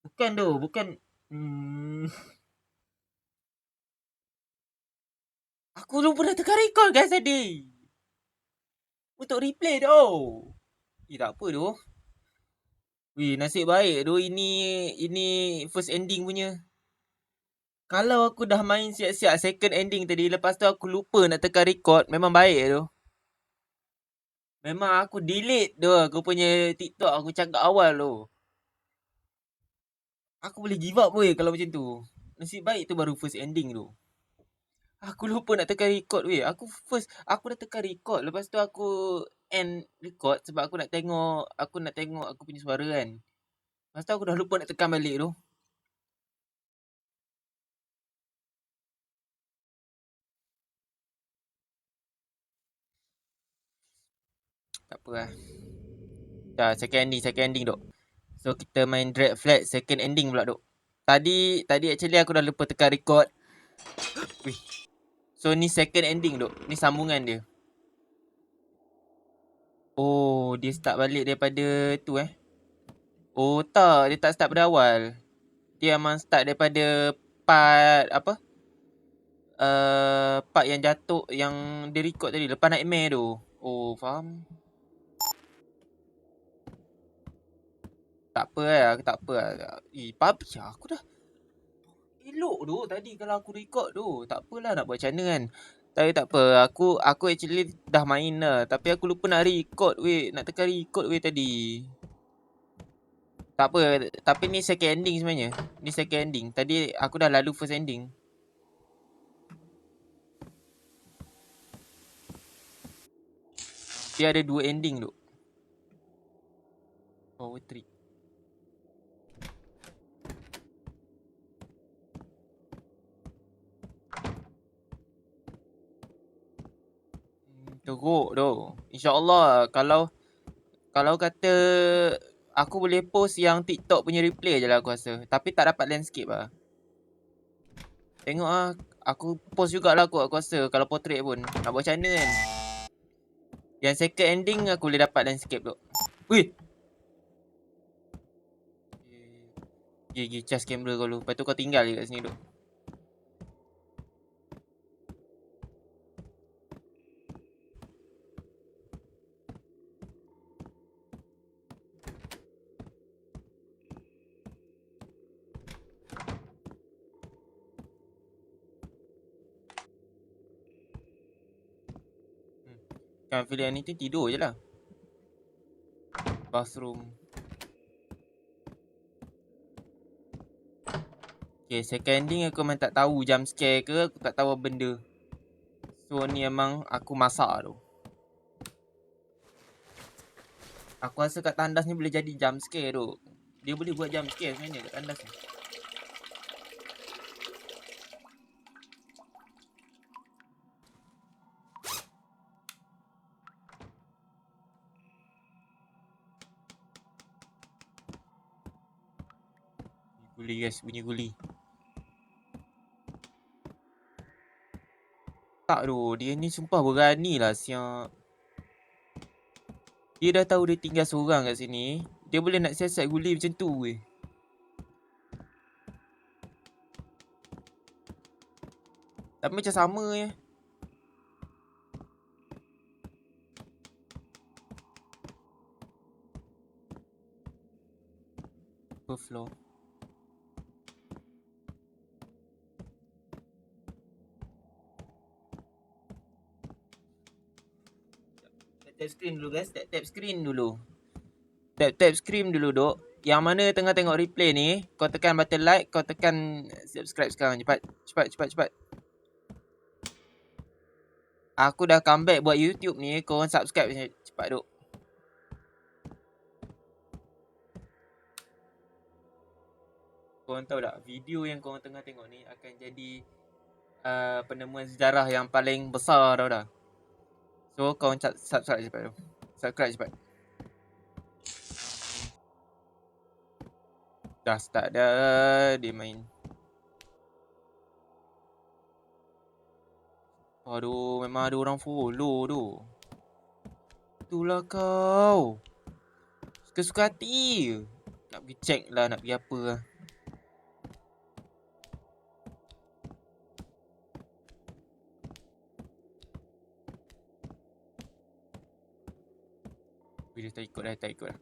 Bukan tu, bukan. Hmm, aku lupa nak tekan record guys tadi. Untuk replay tu. Tak apa tu. Wih, nasib baik tu ini first ending punya. Kalau aku dah main siap-siap second ending tadi, lepas tu aku lupa nak tekan record, memang baik tu. Memang aku delete tu aku punya TikTok aku cakap awal tu. Aku boleh give up weh kalau macam tu. Nasib baik tu baru first ending tu. Aku lupa nak tekan record weh. Aku dah tekan record. Lepas tu aku end record sebab aku nak tengok aku punya suara kan. Lepas tu aku dah lupa nak tekan balik tu. Tak apa lah. Dah second ending duk. So kita main Dread Flag second ending pula duk. Tadi actually aku dah lupa tekan record. Wih. So ni second ending duk. Ni sambungan dia. Oh, dia start balik daripada tu eh. Oh tak, dia tak start pada awal. Dia memang start daripada part apa? Part yang jatuh yang dia record tadi lepas nightmare tu. Oh, faham. Tak apa lah, aku tak apa lah. Papi aku dah elok tu tadi kalau aku record tu. Tak apalah nak buat macam mana kan. Tapi tak apa, aku actually dah main lah. Tapi aku lupa nak record weh. Nak tekan record weh tadi. Tak apa, tapi ni second ending sebenarnya. Ni second ending. Tadi aku dah lalu first ending. Dia ada 2 ending tu. Power trick. Teruk tu. InsyaAllah kalau kata aku boleh post yang TikTok punya replay je lah aku rasa. Tapi tak dapat landscape lah. Tengok lah. Aku post jugalah aku rasa kalau portrait pun. Nak buat macam mana kan. Yang second ending aku boleh dapat landscape tu. Wih. Gigi charge kamera kau dulu. Lepas tu kau tinggal je kat sini tu. Can't feel anything, tidur je lah. Bathroom. Okay, second ending aku memang tak tahu jump scare ke. Aku tak tahu apa benda. So ni memang aku masak tu. Aku rasa kat tandas ni boleh jadi jump scare tu. Dia boleh buat jump scare sebenarnya kat tandas ni. Guli guys, bunyi guli. Tak tu, dia ni sumpah berani lah siap. Dia dah tahu dia tinggal seorang kat sini. Dia boleh nak siasat guli macam tu weh. Tapi macam sama je. Per floor. Tap screen dulu guys, tap screen dulu. Tap screen dulu duk. Yang mana tengah tengok replay ni, kau tekan button like, kau tekan subscribe sekarang. Cepat. Aku dah comeback buat YouTube ni, kau orang subscribe cepat duk. Kau orang tahu tak, video yang kau orang tengah tengok ni akan jadi penemuan sejarah yang paling besar tau dah. So kau orang subscribe cepat tu. Subscribe cepat. Dah start dah dia main. Aduh, memang ada orang follow tu. Itulah kau. Suka-suka hati. Nak pergi check lah, nak pergi apa lah. Dia tak ikut dah, tak ikut dah.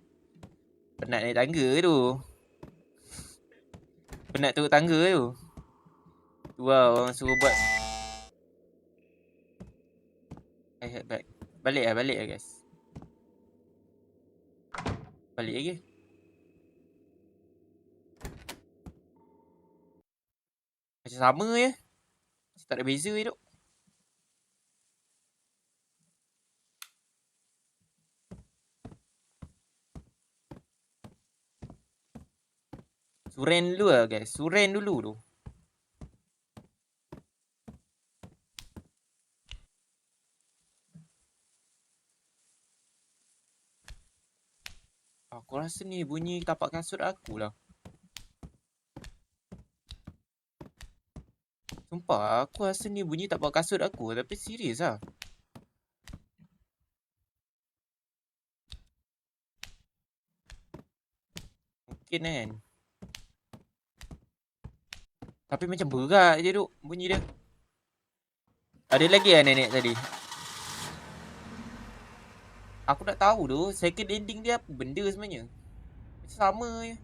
Penat naik tangga tu. Penat turun tangga tu. Tu lah orang suruh buat. I head back. Balik lah guys. Balik lagi. Macam sama je. Macam tak ada beza je tu. Suren dulu lah guys. Suren dulu tu. Aku rasa ni bunyi tapak kasut aku lah. Sumpah, aku rasa ni bunyi tapak kasut aku. Tapi serius lah. Mungkin kan. Tapi macam berat je tu bunyi dia. Ada lagi lah nenek tadi. Aku nak tahu tu second ending dia apa benda sebenarnya. Macam sama je.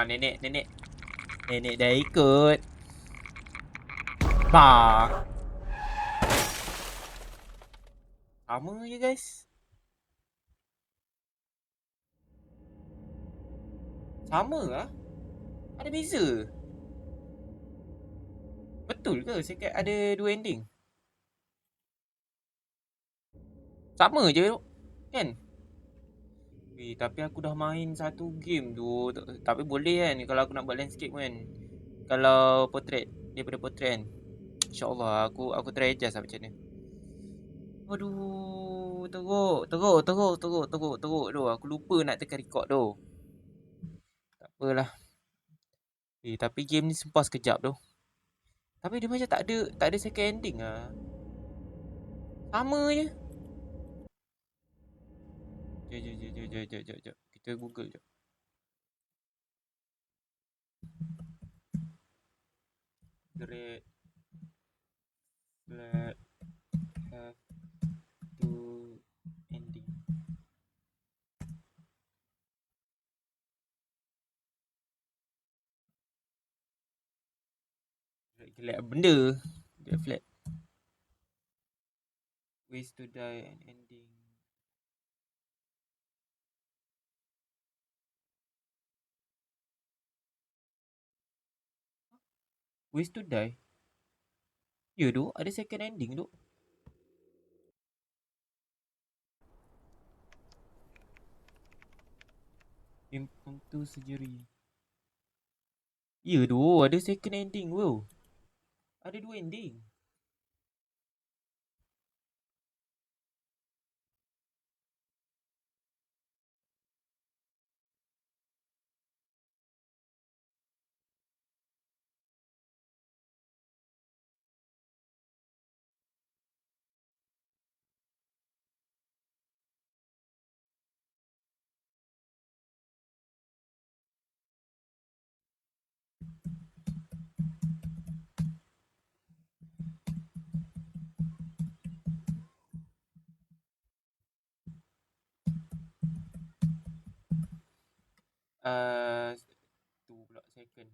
Nenek. Nenek dah ikut. Bah. Sama je guys. Sama lah. Ada beza. Betul ke second ada dua ending? Sama je tu. Kan? Tapi aku dah main satu game tu. Tapi boleh kan kalau aku nak buat landscape kan. Kalau portrait, daripada portrait kan. InsyaAllah aku try adjust lah macam mana. Aduh, teruk tu. Aku lupa nak tekan record tu. Tak apalah. Tapi game ni sumpah sekejap tu. Tapi dia macam tak ada second ending lah. Sama je. Jom. Kita Google je. Great Flat have two ending. Gelap benda. Great Flat. Ways to die and ending. Ways to die? Ya tu, ada second ending tu. Impromptu surgery. Ya tu, ada second ending tu. Ada dua ending. Tu pula second.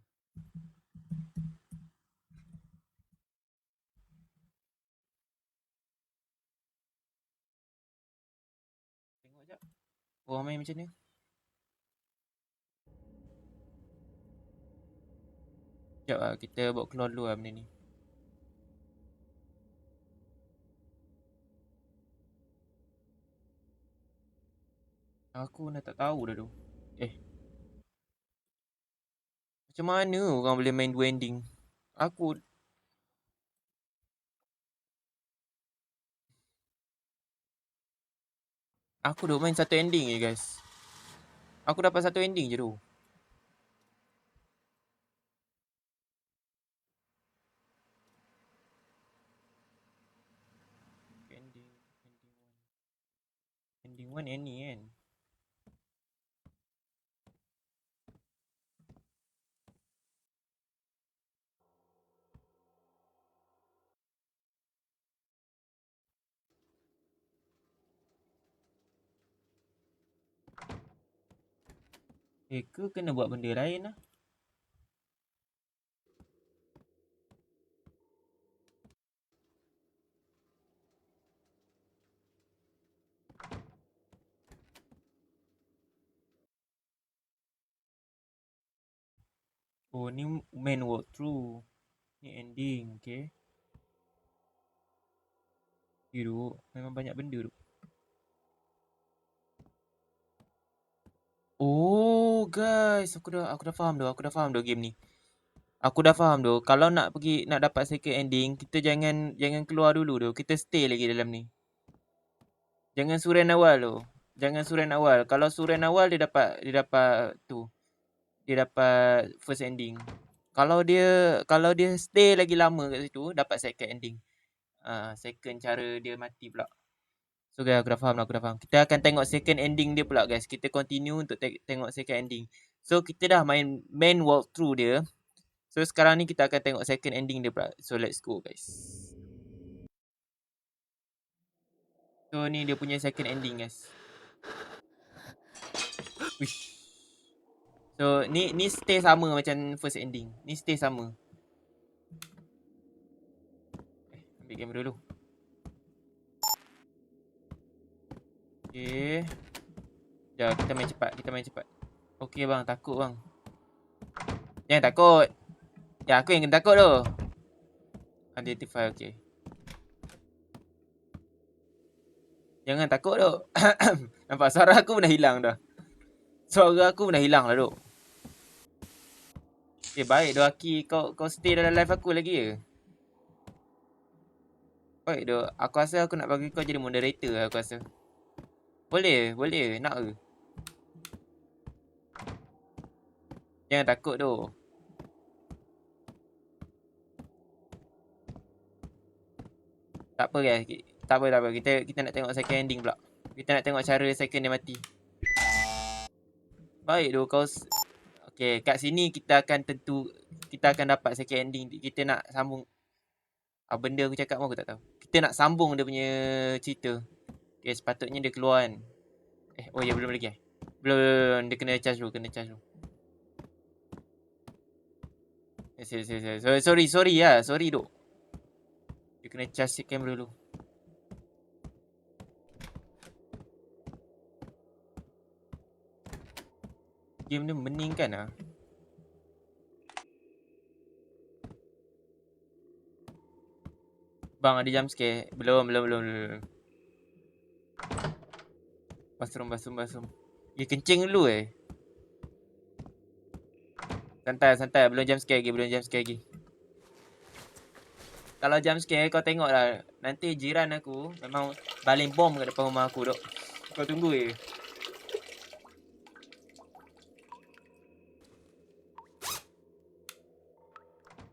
Tengok jap. Orang main macam ni. Sekejap lah, kita buat keluar dulu lah benda ni. Aku dah tak tahu dah tu. Macam mana orang boleh main dua ending? Aku duk main satu ending je guys. Aku dapat satu ending je tu. Ending One and ni kan. Ke kena buat benda lain lah. Oh, ni main walkthrough. Ni ending, okay. Duduk, memang banyak benda tu. Oh, guys, aku dah faham dah game ni. Aku dah faham tu. Kalau nak dapat second ending, kita jangan keluar dulu tu. Kita stay lagi dalam ni. Jangan suren awal tu. Kalau suren awal dia dapat tu. Dia dapat first ending. Kalau dia stay lagi lama kat situ, dapat second ending. Second cara dia mati pula. So guys, aku dah faham. Kita akan tengok second ending dia pula guys. Kita continue untuk tengok second ending. So kita dah main walkthrough dia. So sekarang ni kita akan tengok second ending dia pula. So let's go guys. So ni dia punya second ending guys. Wish. So ni stay sama macam first ending. Ni stay sama. Ambil kamera dulu. Okay. Sekejap, kita main cepat. Okay bang, takut bang. Jangan takut. Ya, aku yang kena takut tu. Identify, okay. Jangan takut tu. Nampak suara aku pun dah hilang dah. Suara aku pun dah hilang lah tu. Okay, baik tu Aki. Kau stay dalam live aku lagi ke? Baik tu. Aku rasa aku nak bagi kau jadi moderator lah, aku rasa. Boleh. Nak ke? Jangan takut tu. Tak apa guys. Tak apa. Kita nak tengok second ending pula. Kita nak tengok cara second dia mati. Baik tu kau. Okay, kat sini kita akan dapat second ending. Kita nak sambung. Benda aku cakap pun aku tak tahu. Kita nak sambung dia punya cerita. Okay, sepatutnya dia keluar kan. Oh ya, belum lagi. Belum. Dia kena charge dulu. Sorry lah. Sorry duk. Dia kena charge kamera dulu. Game ni meningkan lah. Bang, ada jump scare? Belum. Bathroom. Ya, kencing dulu Santai. Belum jump scare lagi. Kalau jump scare kau tengok lah. Nanti jiran aku memang baling bom kat depan rumah aku duk. Kau tunggu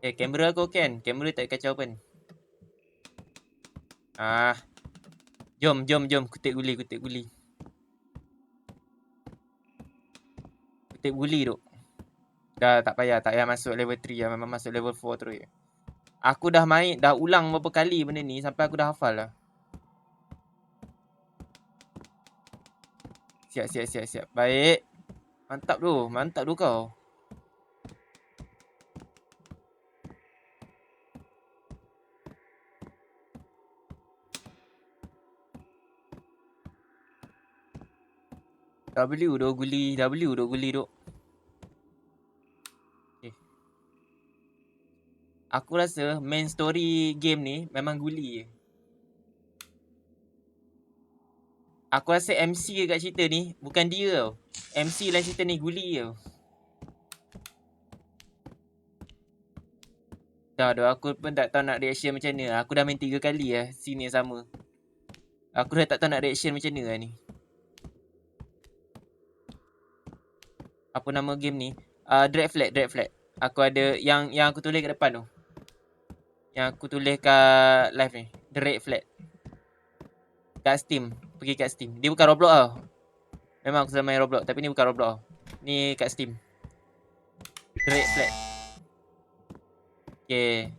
kamera aku kan? Kamera tak kacau pun. Jom. Kutip guli. Kutip guli duk. Dah tak payah masuk level 3 lah. Memang masuk level 4 terus. Aku dah ulang berapa kali benda ni sampai aku dah hafal lah. Siap. Baik. Mantap tu kau. W duk guli duk. Okay. Aku rasa main story game ni memang guli je. Aku rasa MC kat cerita ni bukan dia tau. MC dalam cerita ni guli tau. Dah aku pun tak tahu nak reaction macam mana. Aku dah main 3 kali lah scene yang sama. Aku dah tak tahu nak reaction macam mana lah ni. Apa nama game ni? Dread Flag. Aku ada yang aku tulis kat depan tu. Yang aku tulis kat live ni. Dread Flag. Kat Steam. pergi kat Steam. Dia bukan Roblox tau. Memang aku selalu main Roblox, tapi ni bukan Roblox. Ni kat Steam. Red Flag. Okay.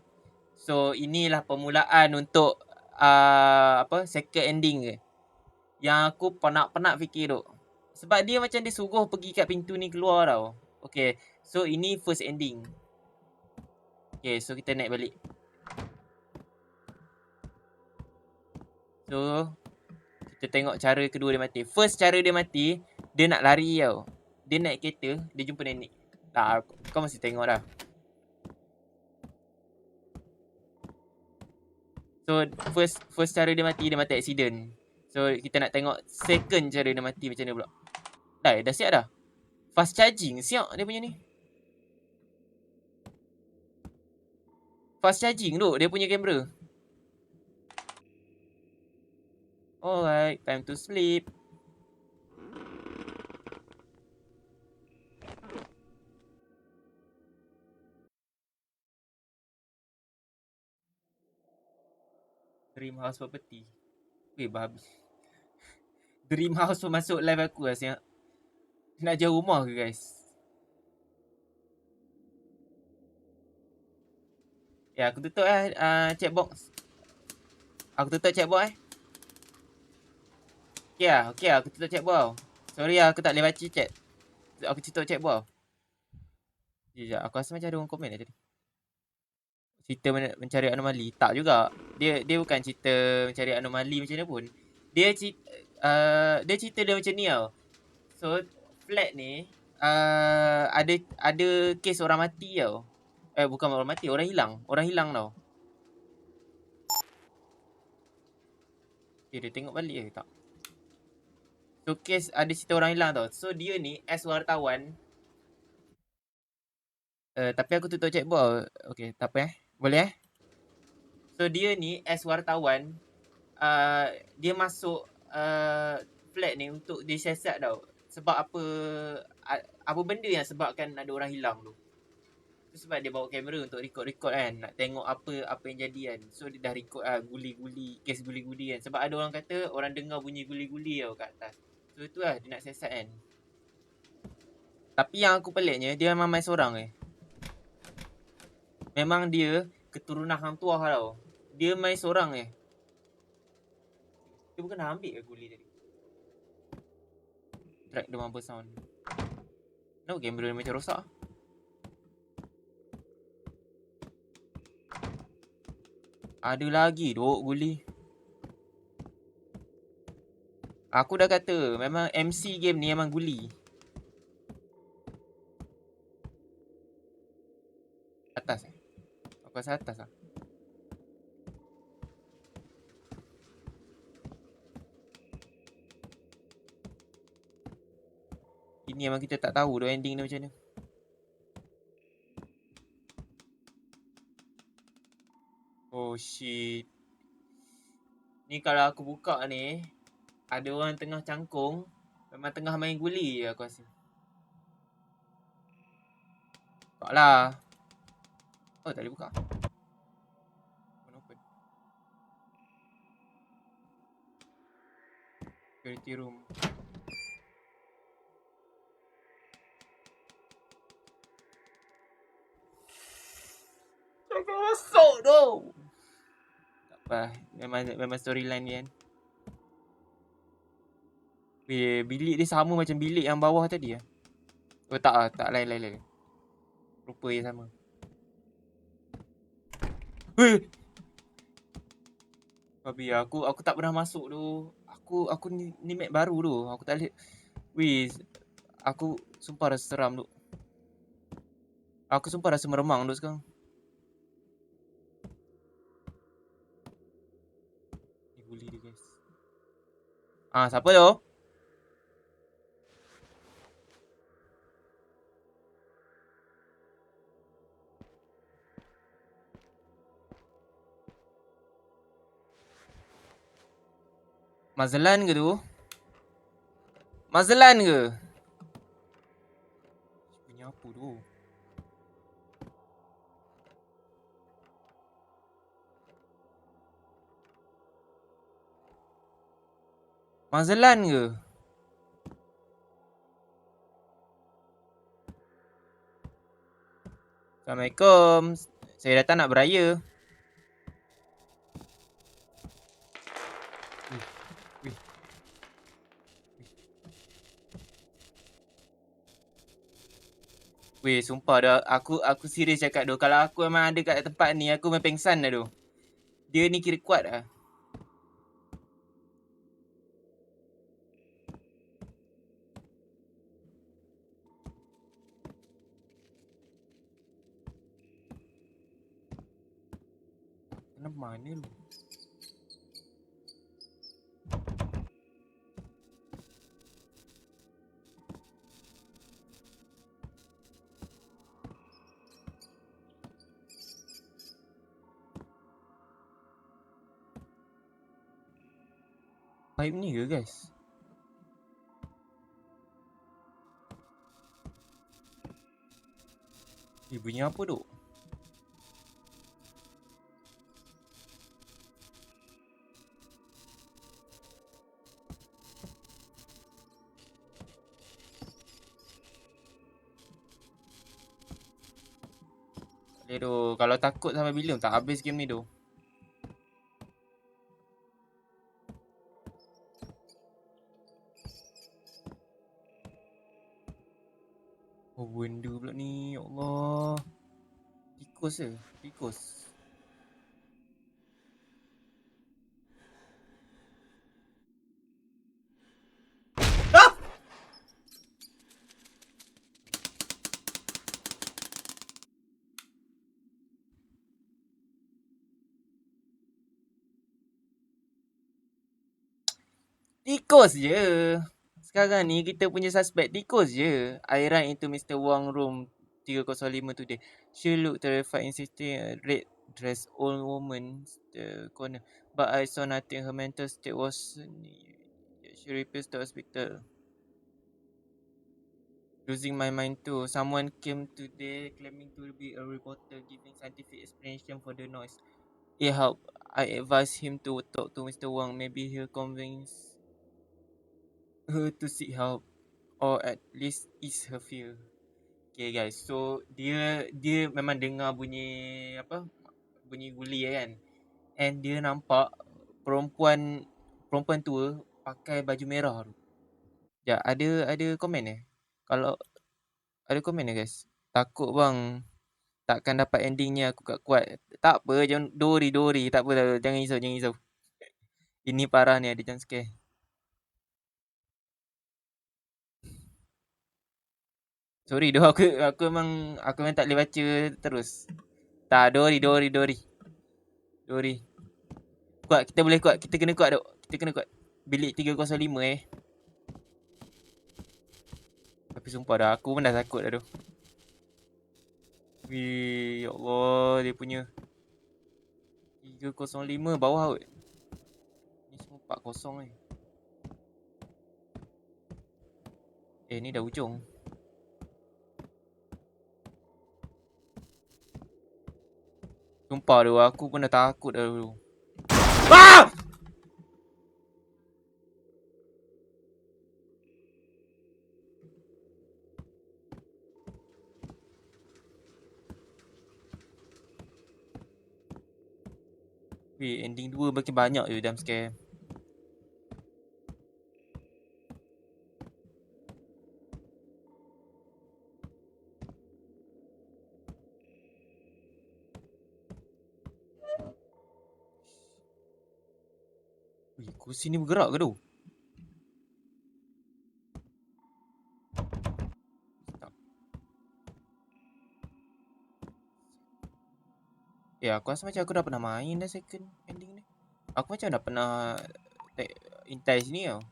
So inilah permulaan untuk second ending ke. Yang aku penat fikir tu. Sebab dia macam dia suruh pergi kat pintu ni keluar tau. Okay. So ini first ending. Okay, so kita naik balik. So kita tengok cara kedua dia mati. First cara dia mati, dia nak lari tau. Dia naik kereta, dia jumpa nenek. Tak, kau mesti tengok dah. So first cara dia mati accident. So kita nak tengok second cara dia mati macam mana pula. Dah siap dah. Fast charging siap dia punya ni. Fast charging tu dia punya kamera. Alright, time to sleep. Dream House Property. Babi. Dream House pun masuk live aku lah siap. Nak jual rumah ke guys? Ya, aku tutup checkbox. Aku tutup checkbox Okay lah, aku tutup checkbox. Sorry lah, aku tak boleh baca chat. Aku tutup checkbox. Sekejap, aku rasa macam ada orang komen tadi. Cerita mencari anomali. Tak juga. Dia bukan cerita mencari anomali macam mana pun. Dia cerita dia macam ni tau. So, flat ni ada kes orang mati tau. Bukan orang mati, orang hilang. Orang hilang tau. Dia tengok balik ke tak? So, kes ada cerita orang hilang tau. So, dia ni as wartawan. Tapi aku tutup checkbox. Okay, tak apa Boleh So, dia ni as wartawan, dia masuk flat ni untuk dia siasat tau. Sebab apa benda yang sebabkan ada orang hilang tu. Sebab dia bawa kamera untuk record kan. Nak tengok apa yang jadi kan. So dia dah record guli-guli, kes guli-guli kan. Sebab ada orang kata orang dengar bunyi guli-guli tau kat atas. So itu lah dia nak siasat kan. Tapi yang aku peliknya, dia memang main seorang Memang dia keturunan hang tuah tau. Dia main seorang Dia bukan dah ambil ke guli tadi? Track the mumble sound. Kenapa kamera ni macam rosak? Ada lagi duk guli. Aku dah kata memang MC game ni memang guli. Atas Aku rasa atas lah. Ini memang kita tak tahu dah ending ni macam mana. Oh shit. Ni kalau aku buka ni, ada orang tengah cangkung, memang tengah main guli aku rasa. Buka lah. Oh, tak boleh buka. Open. Security room. Jangan masuk tu. Tak apa. Memang storyline ni kan. Bilik dia sama macam bilik yang bawah tadi lah. Oh tak lah. Tak lain. Rupa yang sama. Babi aku tak pernah masuk tu. Aku ni map baru tu. Aku tak boleh. Aku sumpah rasa seram tu. Aku sumpah rasa meremang tu sekarang. Ni bully dia guys. Siapa tu? Mazlan ke tu? Mazlan ke? Bunyi apa tu? Mazlan ke? Assalamualaikum. Saya datang nak beraya. Wih. Weh, sumpah dah. Aku serius cakap tu. Kalau aku memang ada kat tempat ni, aku memang pengsan dah tu. Dia ni kira kuat lah. Kenapa mana lu? Pipe ni ke guys? Bunyi apa tu? Boleh tu. Kalau takut sampai bila tak habis game ni tu. Oh benda pula ni. Ya Allah. Tikus ke? Tikus. Ah! Tikus je. Sekarang ni kita punya suspect tikus je. I ran into Mr. Wong room 305 today. She looked terrified insisting a red dressed old woman the corner. But I saw nothing. Her mental state was... She refused to hospital. Losing my mind too. Someone came today claiming to be a reporter giving scientific explanation for the noise. It helped. I advised him to talk to Mr. Wang. Maybe he'll convince her to seek help or at least ease her fear. Okay guys, so dia memang dengar bunyi apa? Bunyi guli kan. And dia nampak perempuan tua pakai baju merah tu. Ya, ada komen Kalau ada komen guys. Takut bang takkan dapat endingnya aku kuat. Tak apa, jangan dori. Tak apa, jangan risau. Ini parah ni, ada jump scare. Sorry doh, aku memang tak boleh baca terus. Tak, dori. Kuat, kita boleh kuat. Kita kena kuat dok. Kita kena kuat. Bilik 305 Tapi sumpah dah, aku pun dah takut dah tu. Wih, ya Allah, dia punya 305 bawah kot. Ni semua 40 ni dah ujung. Sumpah tu, aku pun dah takut dah dulu. Ah! Weh, ending 2 makin banyak je jump scare. Weh, kursi ni bergerak ke tu? Aku rasa macam aku dah pernah main dah second ending ni. Aku macam dah pernah intai sini tau.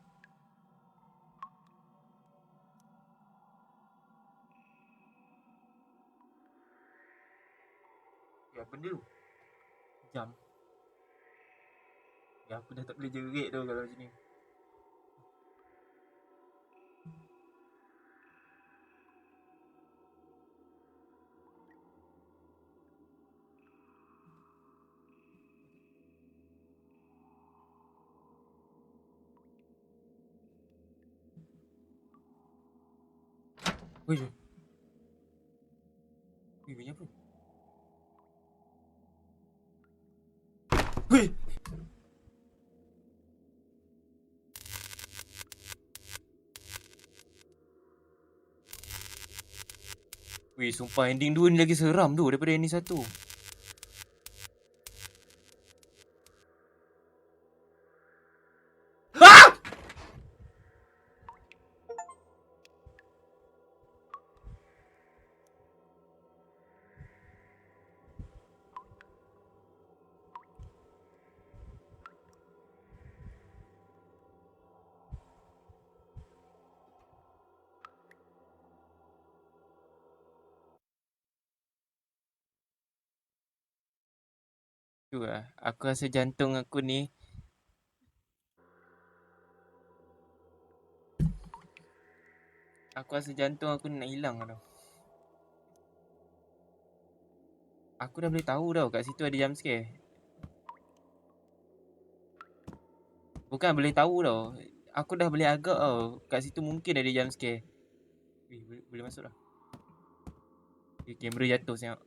Ya, benda tu. Jam. Ya, aku dah tak boleh jerit tu kalau macam ni. Wih, bunyi apa? Wih. Wih, sumpah ending 2 ni lagi seram tu daripada ending 1. Ah! Tu lah, aku rasa jantung aku ni. Aku rasa jantung aku ni nak hilang tau. Aku dah boleh tahu tau kat situ ada jump scare. Bukan boleh tahu tau. Aku dah boleh agak tau. Kat situ mungkin ada jump scare. Wih, boleh masuk dah. Kamera jatuh siap.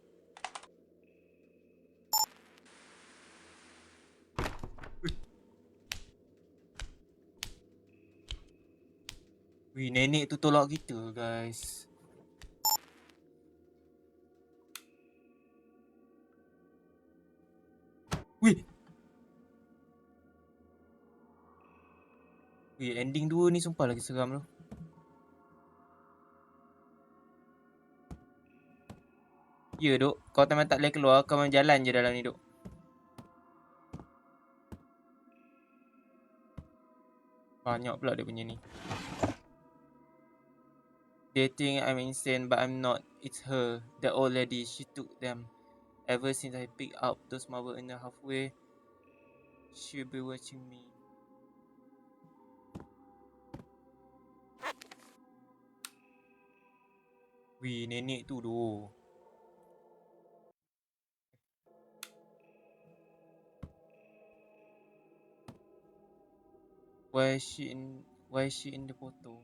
Wih, nenek tu tolak kita guys. Wih. Wih, ending 2 ni sumpah lagi seram tu. Ya duk, kau memang tak boleh keluar, kau memang jalan je dalam ni duk. Banyak pula dia punya ni. They think I'm insane but I'm not. It's her, the old lady, she took them. Ever since I picked up those marble in the halfway, she'll be watching me. Wih, nenek tu doh. Why is she in the photo?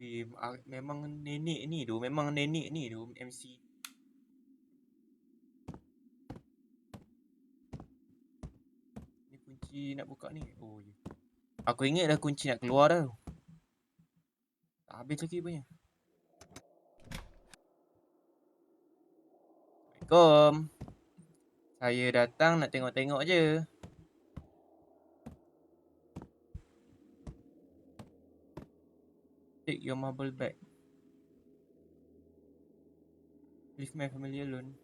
Wih, memang nenek ni doh, memang nenek ni doh MC. Ni kunci nak buka ni. Oh ya. Aku ingat dah kunci nak keluar dah. Tak habis lagi punya. Assalamualaikum. Saya datang nak tengok-tengok je. Take your marble back. Leave my family alone.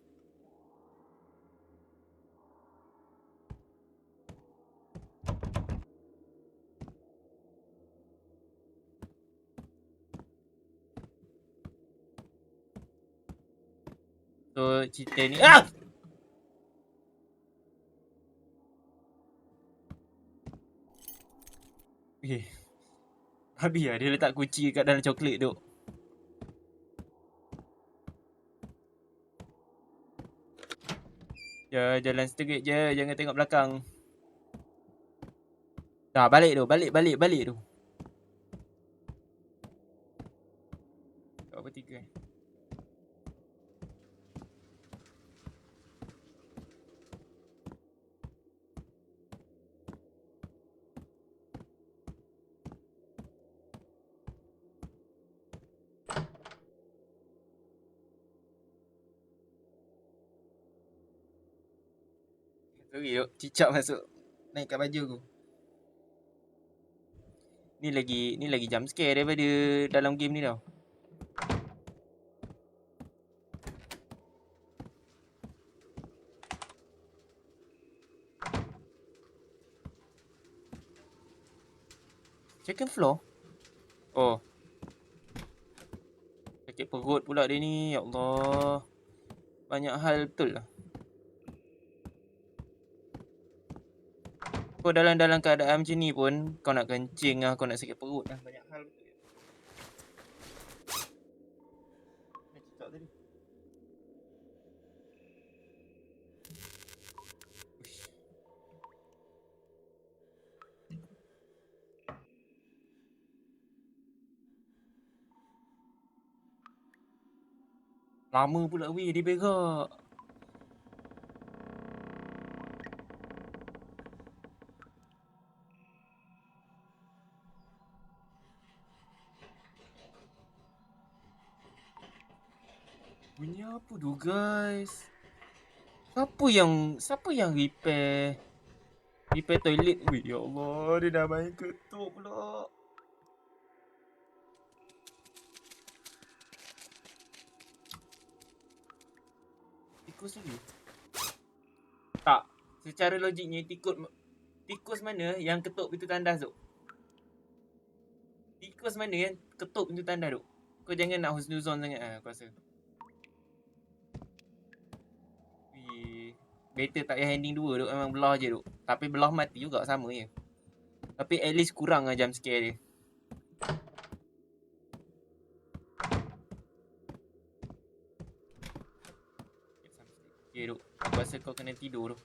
So cerita ni Okay. Habis lah dia letak kunci kat dalam coklat tu. Ya, jalan sedikit je, jangan tengok belakang. Dah balik tu, balik tu. Apa 3 Sorry duk, cicak masuk. Naikkan baju aku. Ni lagi jump scare daripada dalam game ni tau. Second floor? Oh. Sakit perut pula dia ni, ya Allah. Banyak hal betul lah. Kau dalam keadaan macam ni pun, kau nak kencing lah, kau nak sakit perut lah. Banyak hal betul. Cicak tadi. Uish. Lama pula weh dia berak. Bunyi apa tu guys? Siapa yang repair toilet? Weh ya Allah, dia dah main ketuk pula. Tikus lagi? Tak. Secara logiknya tikus mana yang ketuk pintu tandas tu? Tikus mana yang ketuk pintu tandas tu? Kau jangan nak husnuzon sangat aku rasa. Better tak payah ending 2 tu, memang belah je tu. Tapi belah mati juga sama je. Tapi at least kurang lah jump scare dia. Okay tu, aku rasa kau kena tidur tu.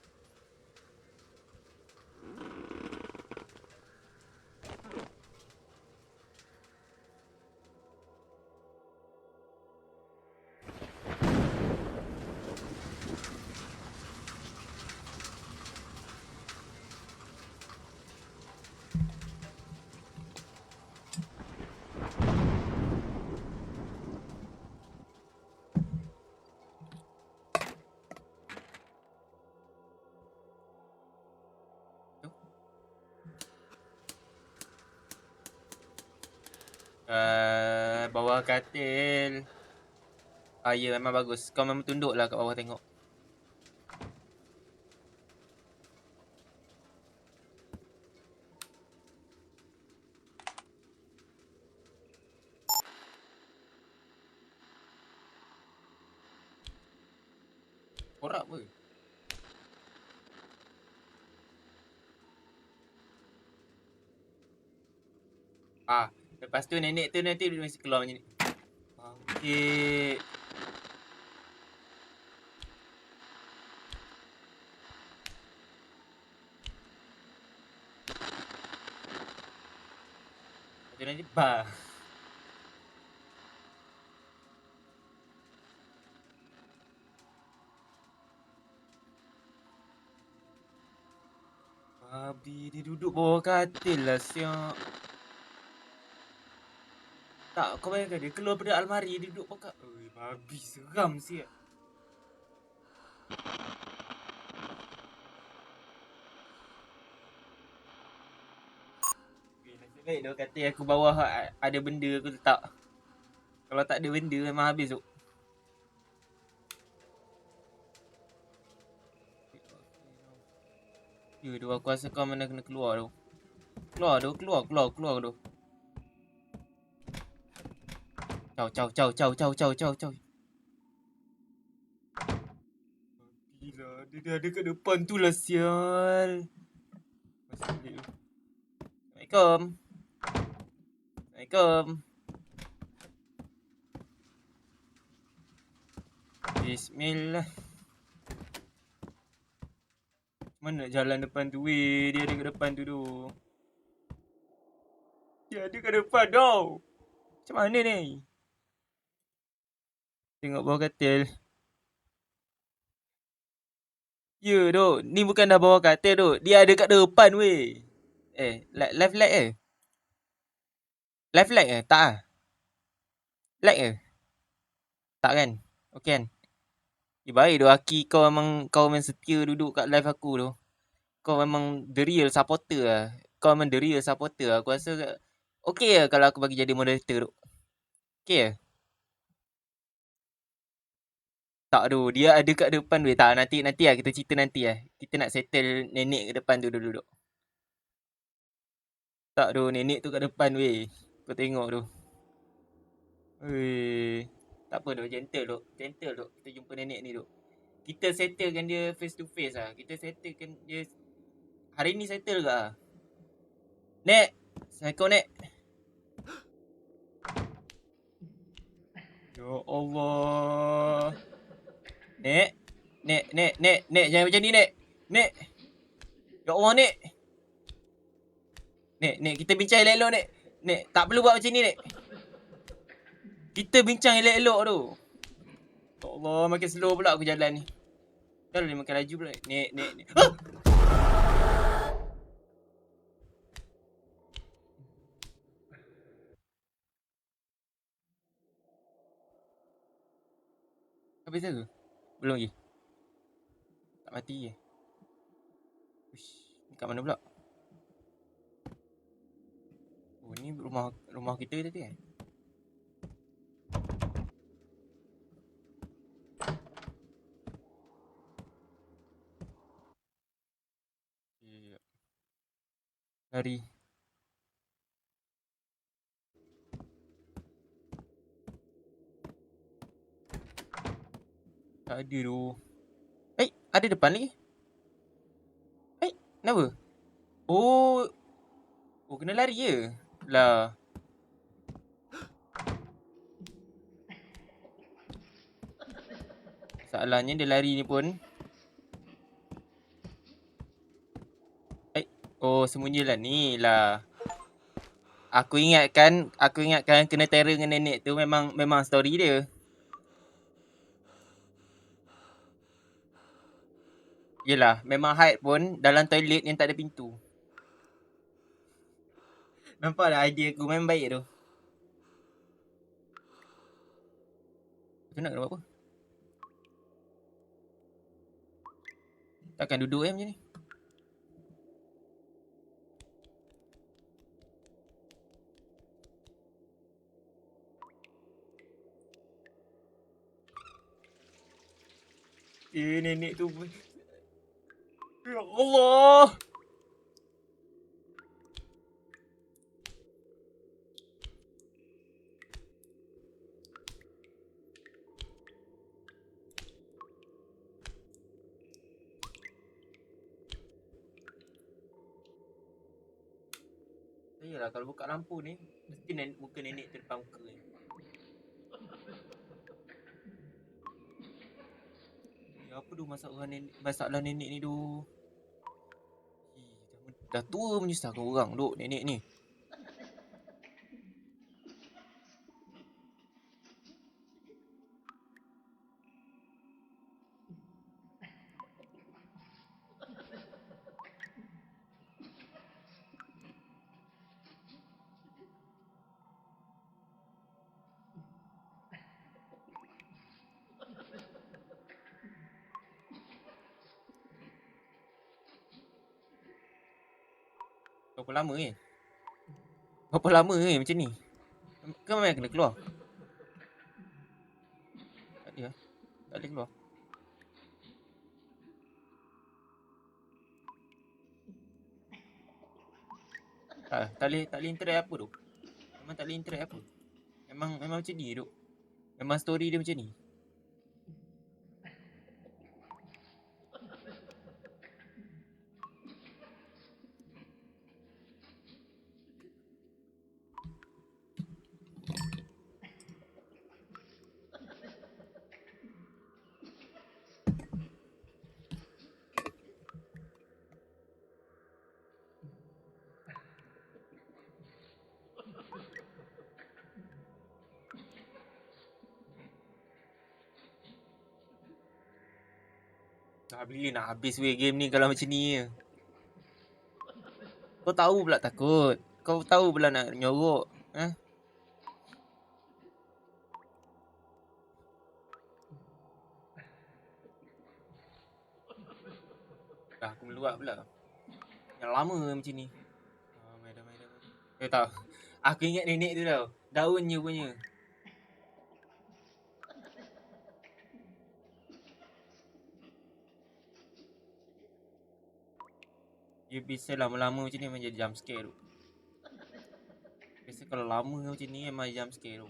Bawah katil. Ya memang bagus. Kau memang tunduk lah kat bawah tengok. Korak apa? Lepas tu nenek tu nanti dia mesti keluar macam ni. Bangkit. Lepas tu nanti bah. Babi dia duduk bawah katil lah siap. Tak, kau bayangkan dia keluar pada almari, dia duduk pakat. Oi, babi seram siap. Nasib baik dia kata aku bawah ada benda aku letak. Kalau tak ada benda memang habis tu. Ya tu aku rasa kau mana kena keluar tu. Keluar tu. Ciao. Gila, dia dah ada kat depan tu lah sial. Assalamualaikum. Bismillah. Mana jalan depan tu weh? Dia ada kat depan tu tu. Dia ada kat depan tau. Macam mana ni? Tengok bawah katil. Ya tu. Ni bukan dah bawah katil tu. Dia ada kat depan weh. Left leg eh? Left leg eh? Tak ah? Leg eh? Tak kan? Okay kan? Baik tu Aki, kau memang setia duduk kat live aku tu. Kau memang the real supporter lah. Aku rasa okay lah kalau aku bagi jadi moderator tu. Okay lah. Tak tu, dia ada kat depan weh. Tak, nanti lah kita cerita nanti lah. Kita nak settle nenek ke depan tu dulu. Tak tu, nenek tu kat depan weh. Kau tengok tu. Weh. Tak apa tu, gentle tu. Kita jumpa nenek ni tu. Kita settlekan dia face to face lah. Kita settlekan dia. Hari ni settle ke lah? Nek! Assalamualaikum Nek. Ya Allah. Nek, jangan macam ni Nek. Nek. Ya Allah Nek. Nek, kita bincang elok-elok Nek. Nek, tak perlu buat macam ni Nek. Kita bincang elok-elok tu. Ya Allah, makin slow pula aku jalan ni. Dah lah dia makin laju pula. Nek. Ah! Habis dah ke? Belum lagi? Tak mati ke? Uish, kat mana pula? Oh, ni rumah kita tadi kan? Sekejap. Lari. Tak ada tu. Ada depan lagi. Kenapa? Oh, kena lari je. Lah. Masalahnya dia lari ni pun. Oh, sembunyi lah ni lah. Aku ingatkan kena terror dengan nenek tu memang story dia. Yelah, memang hide pun dalam toilet yang tak ada pintu. Nampak tak idea aku memang baik tu. Aku nak buat apa? Takkan duduk macam ni. Nenek tu pun. Ya Allah. Yalah, kalau buka lampu ni mesti muka nenek tu depan muka ni. Apa tu masalah nenek ni tu? Dah tua menyusahkan orang duk nenek ni. Berapa lama ni? Berapa lama ni macam ni? Kan memang kena keluar? Tak ada lah. Tak boleh keluar. Tak boleh interact apa tu? Memang tak boleh interact apa? Memang macam ni duk. Memang story dia macam ni. Bila nak habis weh game ni kalau macam ni je. Kau tahu pula takut. Kau tahu pula nak nyorok. Dah aku meluat pula. Yang lama macam ni. Dah. Tahu. Aku ingat nenek tu tau. Daunnya punya. Dia biasa lama-lama macam ni memang jadi jump scare tu. Biasa kalau lama macam ni memang jump scare tu.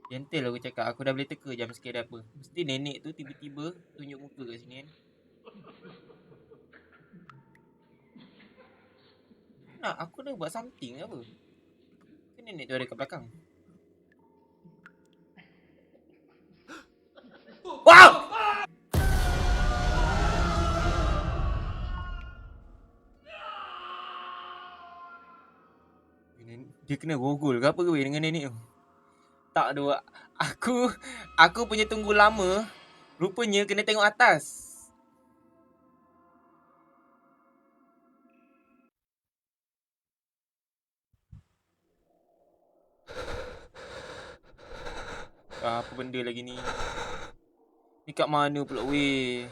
Gentle aku cakap. Aku dah boleh teka jump scare dia apa. Mesti nenek tu tiba-tiba tunjuk muka kat sini kan. Nak aku dah buat something ke apa? Kan nenek tu ada kat belakang. Wow! Dia kena gogol ke apa ke dengan nenek tu? Tak ada. Aku punya tunggu lama. Rupanya kena tengok atas. Apa benda lagi ni? Ni kat mana pula weh?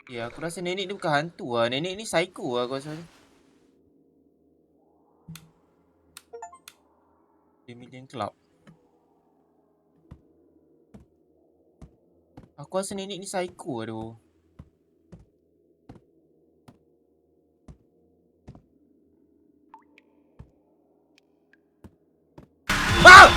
Ya, aku rasa nenek ni bukan hantu lah. Nenek ni psycho lah aku rasa. Million Club. Aku rasa nenek ni psycho lah tu. Ah!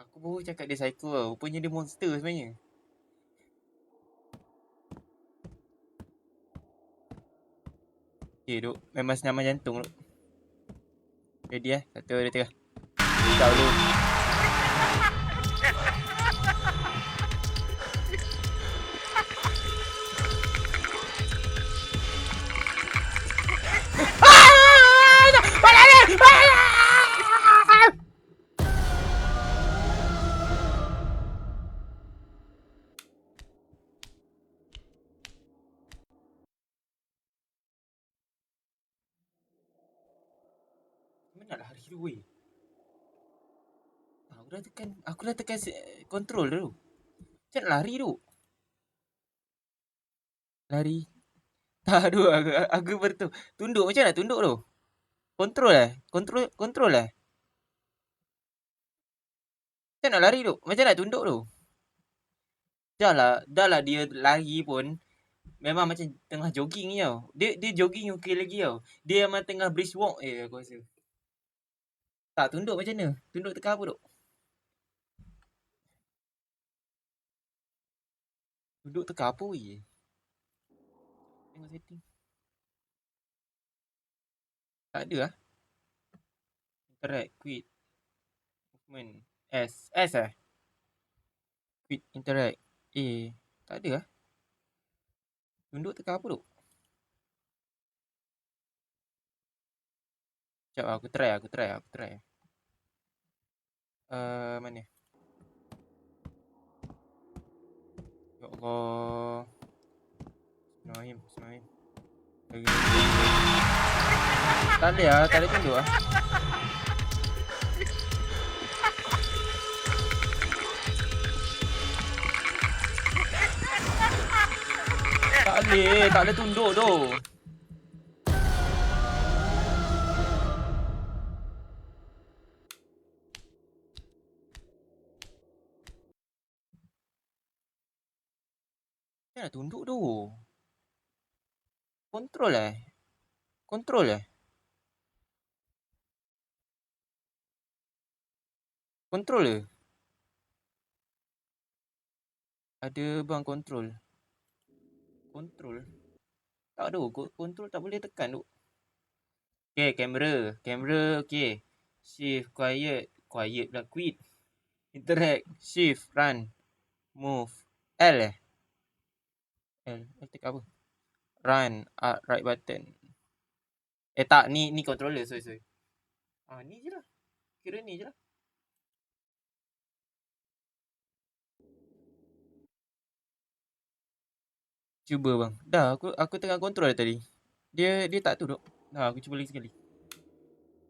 Aku baru cakap dia psycho lah. Rupanya dia monster sebenarnya. Okay, duk. Memang senaman jantung duk. Ready 1, 2, 3. Kau dulu. Mana nak lari tu weh? Aku dah tekan control tu. Macam nak lari tu. Lari. Tak ada aku bertu. Tunduk macam nak tunduk tu? Control eh? Macam nak lari tu? Macam nak tunduk tu? Dah lah dia lari pun. Memang macam tengah jogging ni tau. Dia jogging okey lagi tau. Dia memang tengah brisk walk aku rasa. Tak, tunduk macam mana? Tunduk tekan apa tu? Tunduk tekan apa weh? Tengok setting. Tak ada lah. Interact, quit. Movement. S eh? Quit, interact. A. Tak ada lah. Tunduk tekan apa tu? Sekejap aku try. Mana? Ya Allah. Bismillahirrahmanirrahim. Lagi. Tak boleh tunduk lah. Tak boleh tunduk tu. Macam nak tunduk tu? Control eh? Control ke? Ada bang control. Tak ada. Control tak boleh tekan tu. Okay, kamera okay. Shift, quiet pula, quit. Interact, shift, run, move. L tekan apa? Run, right button. Tak, ni controller, sorry. Ni je lah. Kira ni je lah. Cuba bang. Dah, aku tengah control dah tadi. Dia tak tu duk. Dah, aku cuba lagi sekali.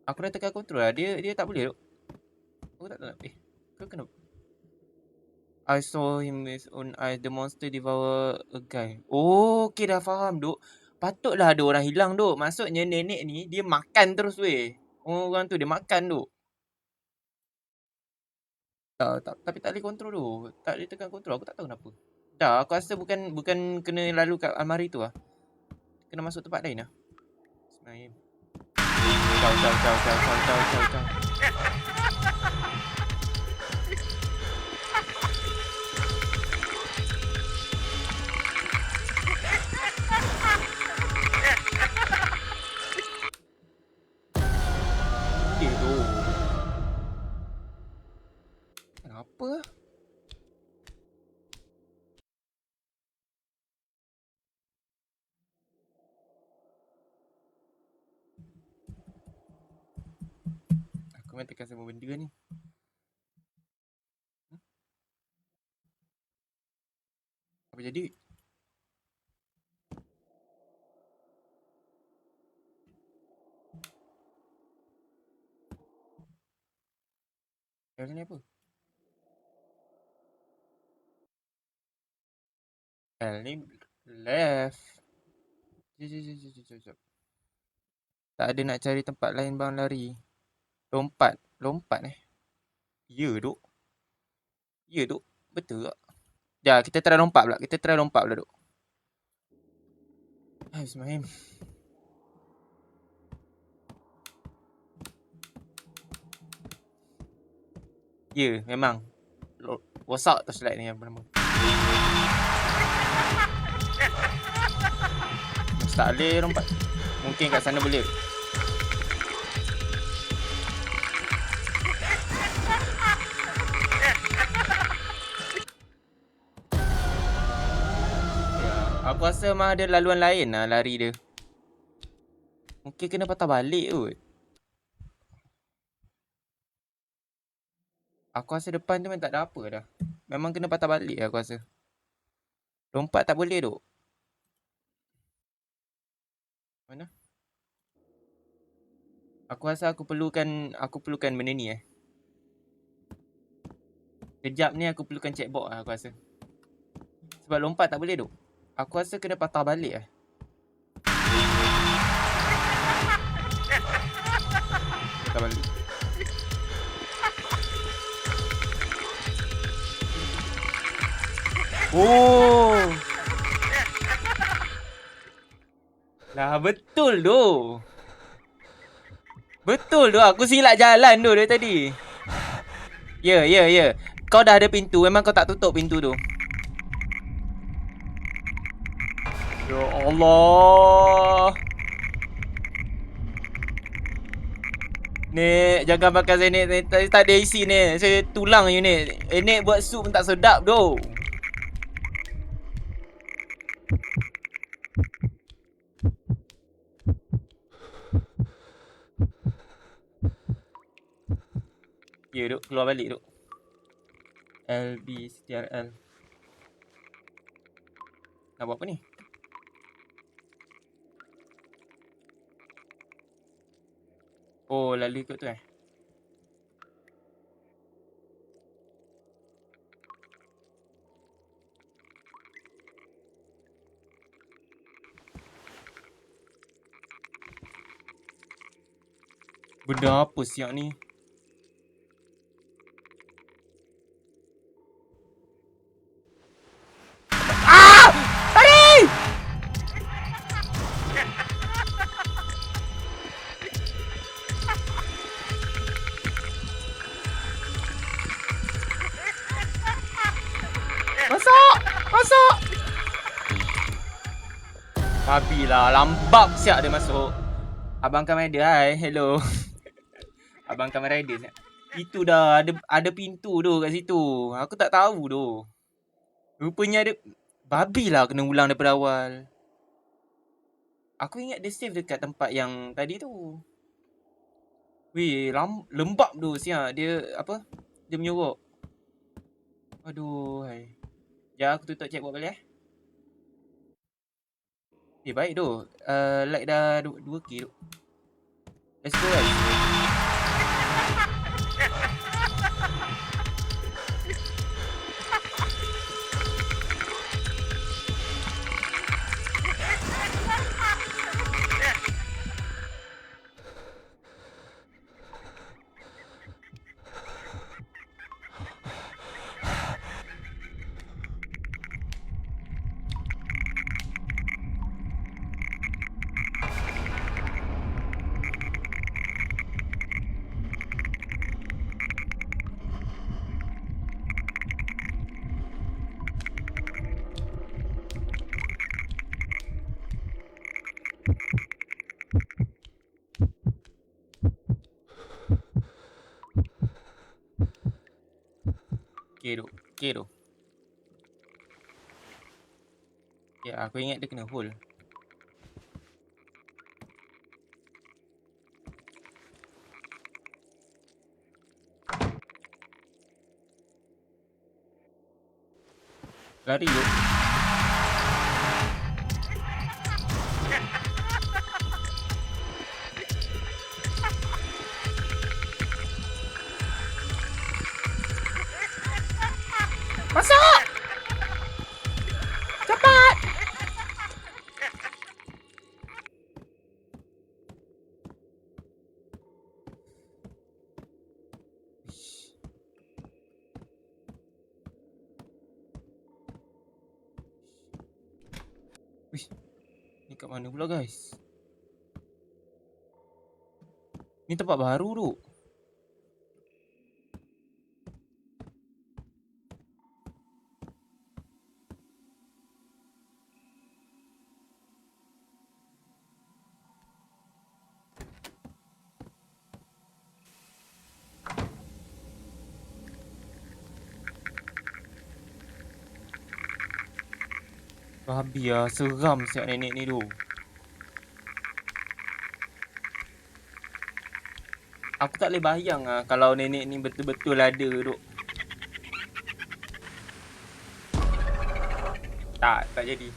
Aku dah tekan control lah. Dia tak boleh duk. Aku tak tahu nak. Kau kenapa? I saw him with own eyes. The monster devour a guy. Oh, okay dah faham duk. Patutlah ada orang hilang duk. Maksudnya nenek ni dia makan terus weh. Orang tu dia makan duk. Tapi tak boleh control tu. Tak boleh tekan control. Aku tak tahu kenapa. Dah, aku rasa bukan kena lalu kat almari tu lah. Kena masuk tempat lain lah. Bismillahirrahmanirrahim. Ciao. Aku main tekan semua benda ni. Apa jadi? L ni apa? L ni left. Jom. Tak ada nak cari tempat lain bang lari. Lompat. Ya duk. Betul tak? Ya, kita try lompat pula duk. Bismillahirrahmanirrahim. Ya, memang. Rosak tu slide ni apa nama. Tak boleh lompat. Mungkin kat sana boleh. Ya, aku rasa memang ada laluan lain lah lari dia. Mungkin kena patah balik kot. Aku rasa depan tu memang tak ada apa dah. Memang kena patah balik aku rasa. Lompat tak boleh duk. Mana? Aku rasa aku perlukan benda ni Kejap ni aku perlukan checkbox aku rasa. Sebab lompat tak boleh duk. Aku rasa kena patah balik Patah balik. Oh. Lah betul tu. Aku silap jalan tu dari tadi. Ya. Kau dah ada pintu, memang kau tak tutup pintu tu. Ya Allah. Nek, jangan makan saya Nek. Tak ada isi Nek. Saya tulang je Nek. Nek buat sup pun tak sedap tu. Ya duk, keluar balik duk. LB CTRL. Nak buat apa ni? Oh, lalu ikut tu Benda apa siap ni? Lari! Masuk! Babi lah, lambat siap dia masuk. Abang Kamen Rider, hai, hello. Abang Kamen Rider siap. Itu dah, ada pintu tu kat situ. Aku tak tahu tu. Rupanya ada. Babi lah kena ulang daripada awal. Aku ingat dia save dekat tempat yang tadi tu. Weh, lembab tu siap. Dia apa? Dia menyorok. Aduh, hai. Sekejap aku tutup checkbox balik baik tu. Like dah 2K tu. Let's go guys. Okay tu. Ya, aku ingat dia kena hold. Lari yuk. Masuk! Cepat! Wih, ni kat mana pula guys? Ni tempat baru tu. Babi lah, seram siap nenek ni tu. Aku tak boleh bayang lah kalau nenek ni betul-betul ada tu. Tak jadi.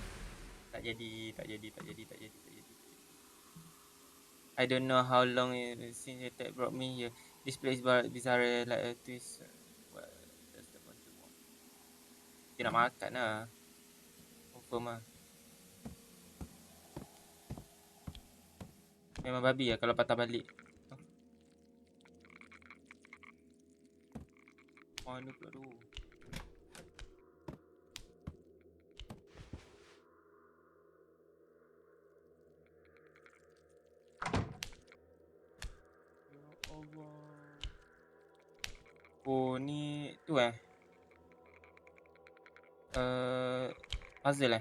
Tak jadi. I don't know how long since your dad brought me here. This place bizarre like a twist. What does the monster want? Dia nak makan lah. Confirm lah. Memang babi lah kalau patah balik. Mana pula tu? Ya Allah. Oh ni tu puzzle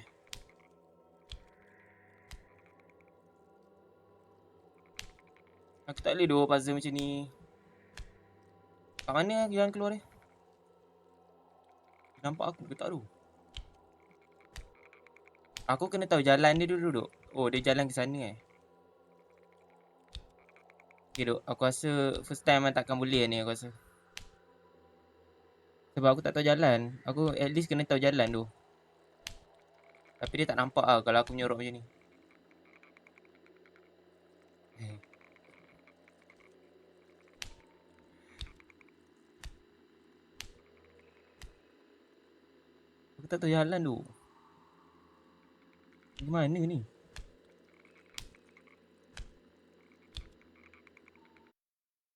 Aku tak boleh doh puzzle macam ni. Kat mana jalan keluar dia? Nampak aku ke tak tu? Aku kena tahu jalan dia dulu duk. Oh dia jalan ke sana Okay duk, aku rasa first time takkan boleh ni aku rasa. Sebab aku tak tahu jalan. Aku at least kena tahu jalan tu. Tapi dia tak nampak lah kalau aku menyorok macam ni. Aku tak tahu jalan tu. Gimana ni?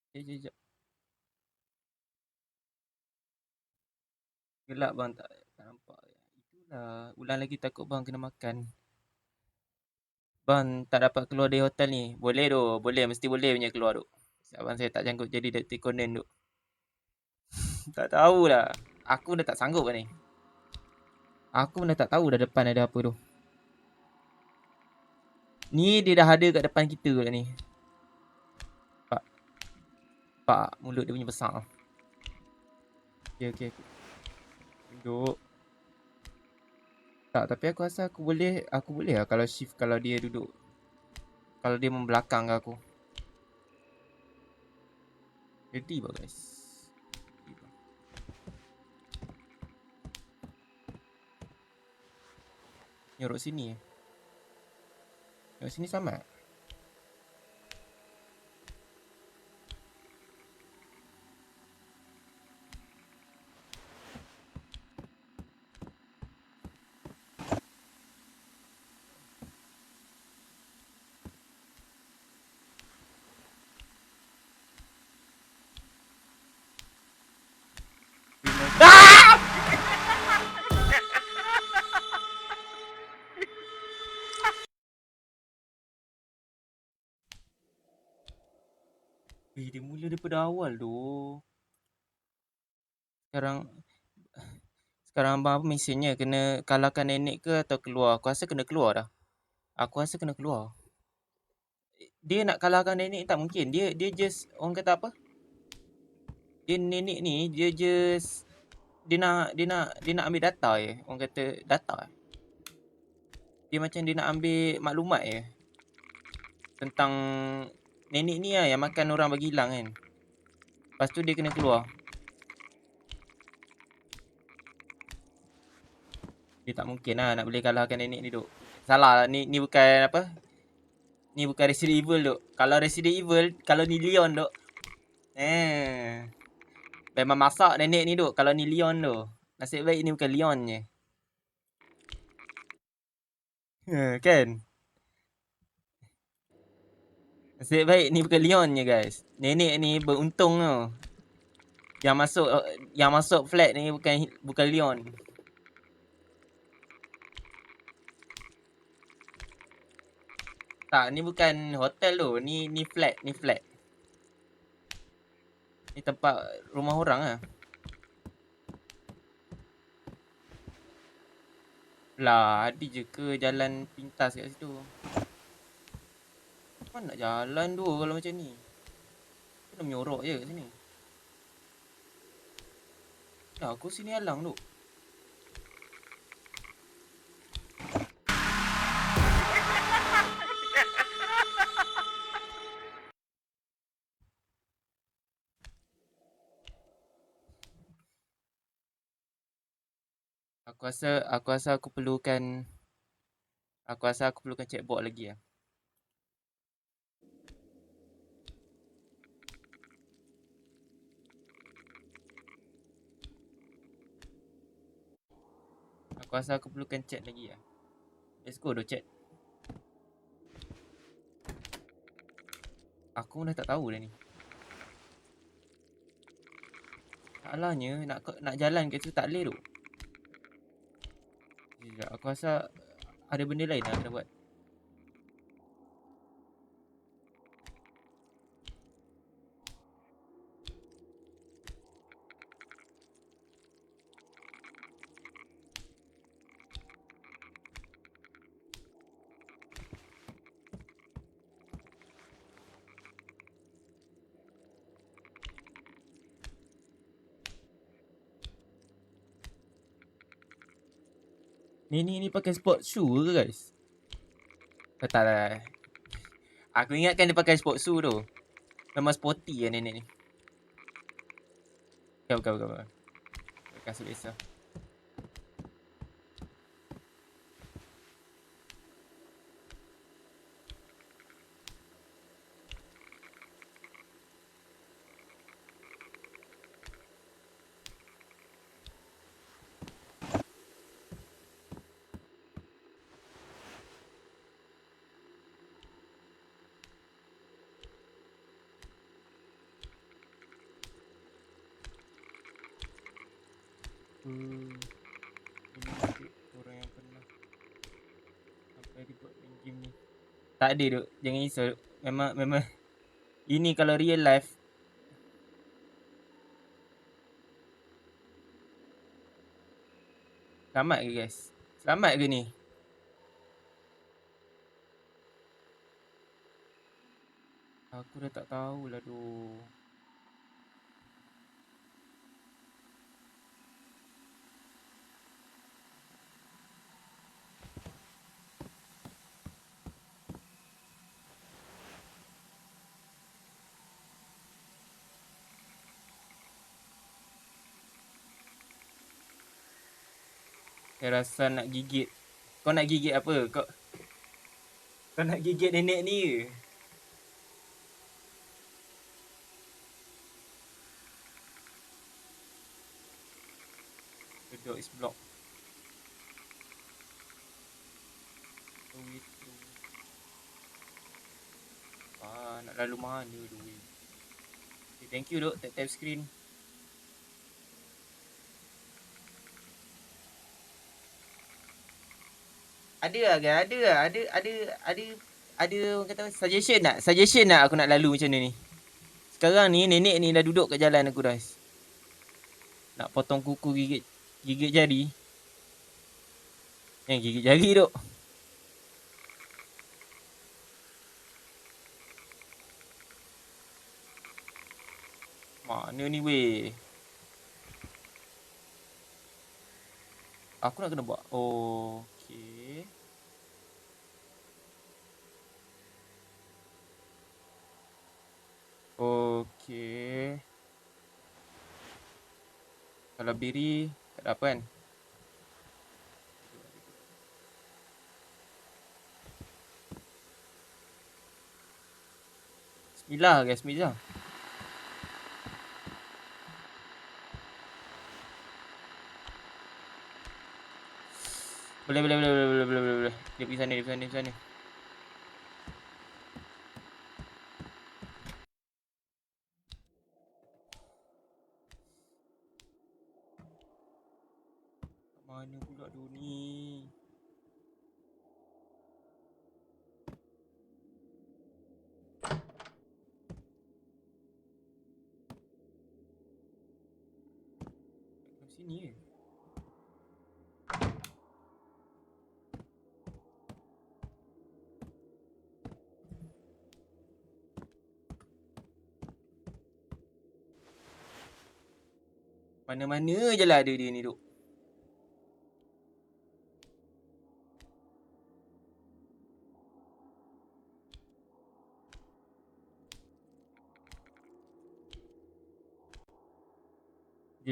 Sekejap. Gelap bang, tak nampak. Itulah, ulang lagi takut bang kena makan. Bang tak dapat keluar dari hotel ni. Boleh tu, boleh, mesti boleh punya keluar tu. Abang saya tak jangkut jadi Detektif Conan tu. Tak tahulah. Aku dah tak sanggup ni. Aku dah tak tahu dah depan ada apa tu. Ni dia dah ada kat depan kita kat ni. Pak, mulut dia punya besar. Okay. Duduk. Tak, tapi aku rasa aku boleh lah kalau shift kalau dia duduk. Kalau dia membelakang ke aku. Ready bah guys. Nyorok sini Nyorok sini sama. Dia mula daripada awal tu. Sekarang abang apa mesinnya? Kena kalahkan nenek ke atau keluar? Aku rasa kena keluar dah. Dia nak kalahkan nenek tak mungkin. Dia just orang kata apa? Dia nenek ni dia just dia nak ambil data je. Orang kata data. Dia macam dia nak ambil maklumat je. Tentang nenek ni lah yang makan orang bagi hilang kan. Lepas tu dia kena keluar. Dia tak mungkin lah nak boleh kalahkan nenek ni duk. Salah lah. Ni bukan apa. Ni bukan Resident Evil duk. Kalau Resident Evil, kalau ni Leon duk. Memang masak nenek ni duk. Kalau ni Leon tu. Nasib baik ni bukan Leon je. Kan? Nasib baik ni bukan Leon je guys. Nenek ni beruntung tau. Yang masuk flat ni bukan Leon. Tak, ni bukan hotel tu. Ni flat, ni flat. Ni tempat rumah orang lah. Lah, ada je ke jalan pintas kat situ? Mana nak jalan tu kalau macam ni? Kena menyorok je kat sini. Dah, aku sini halang tu. Aku rasa aku perlukan chatbot lagi lah. Aku rasa aku perlukan chat lagi lah. Let's go do chat. Aku dah tak tahu dah ni. Salahnya nak jalan kat situ tak boleh tu. Sekejap, aku rasa ada benda lain lah kena buat. Ni pakai sport shoe ke guys? Tak lah. Aku ingatkan dia pakai sport shoe tu. Memang sporty lah nenek ni. Bukan. Kasut biasa. Ini orang yang pernah sampai dibuat main game ni. Tak ada duk. Jangan risau duk. Memang ini kalau real life. Selamat ke guys? Selamat ke ni? Aku dah tak tahulah tu. Saya rasa nak gigit. Kau nak gigit apa? Kau nak gigit nenek ni ke? The door is blocked. Nak lalu mana tu? Okay, thank you duk. Tap screen. Ada lah kan? Ada orang kata suggestion nak aku nak lalu macam ni. Sekarang ni nenek ni dah duduk kat jalan aku guys. Nak potong kuku gigit jari. Gigit jari duk. Mana ni weh? Aku nak kena buat. Oh, okay. Okay. Kalau biri tak ada apa kan? Hilang gas meat lah. Boleh. Dia pergi sana. Mana pula tu ni? Sini je. Mana-mana je lah ada dia ni duk.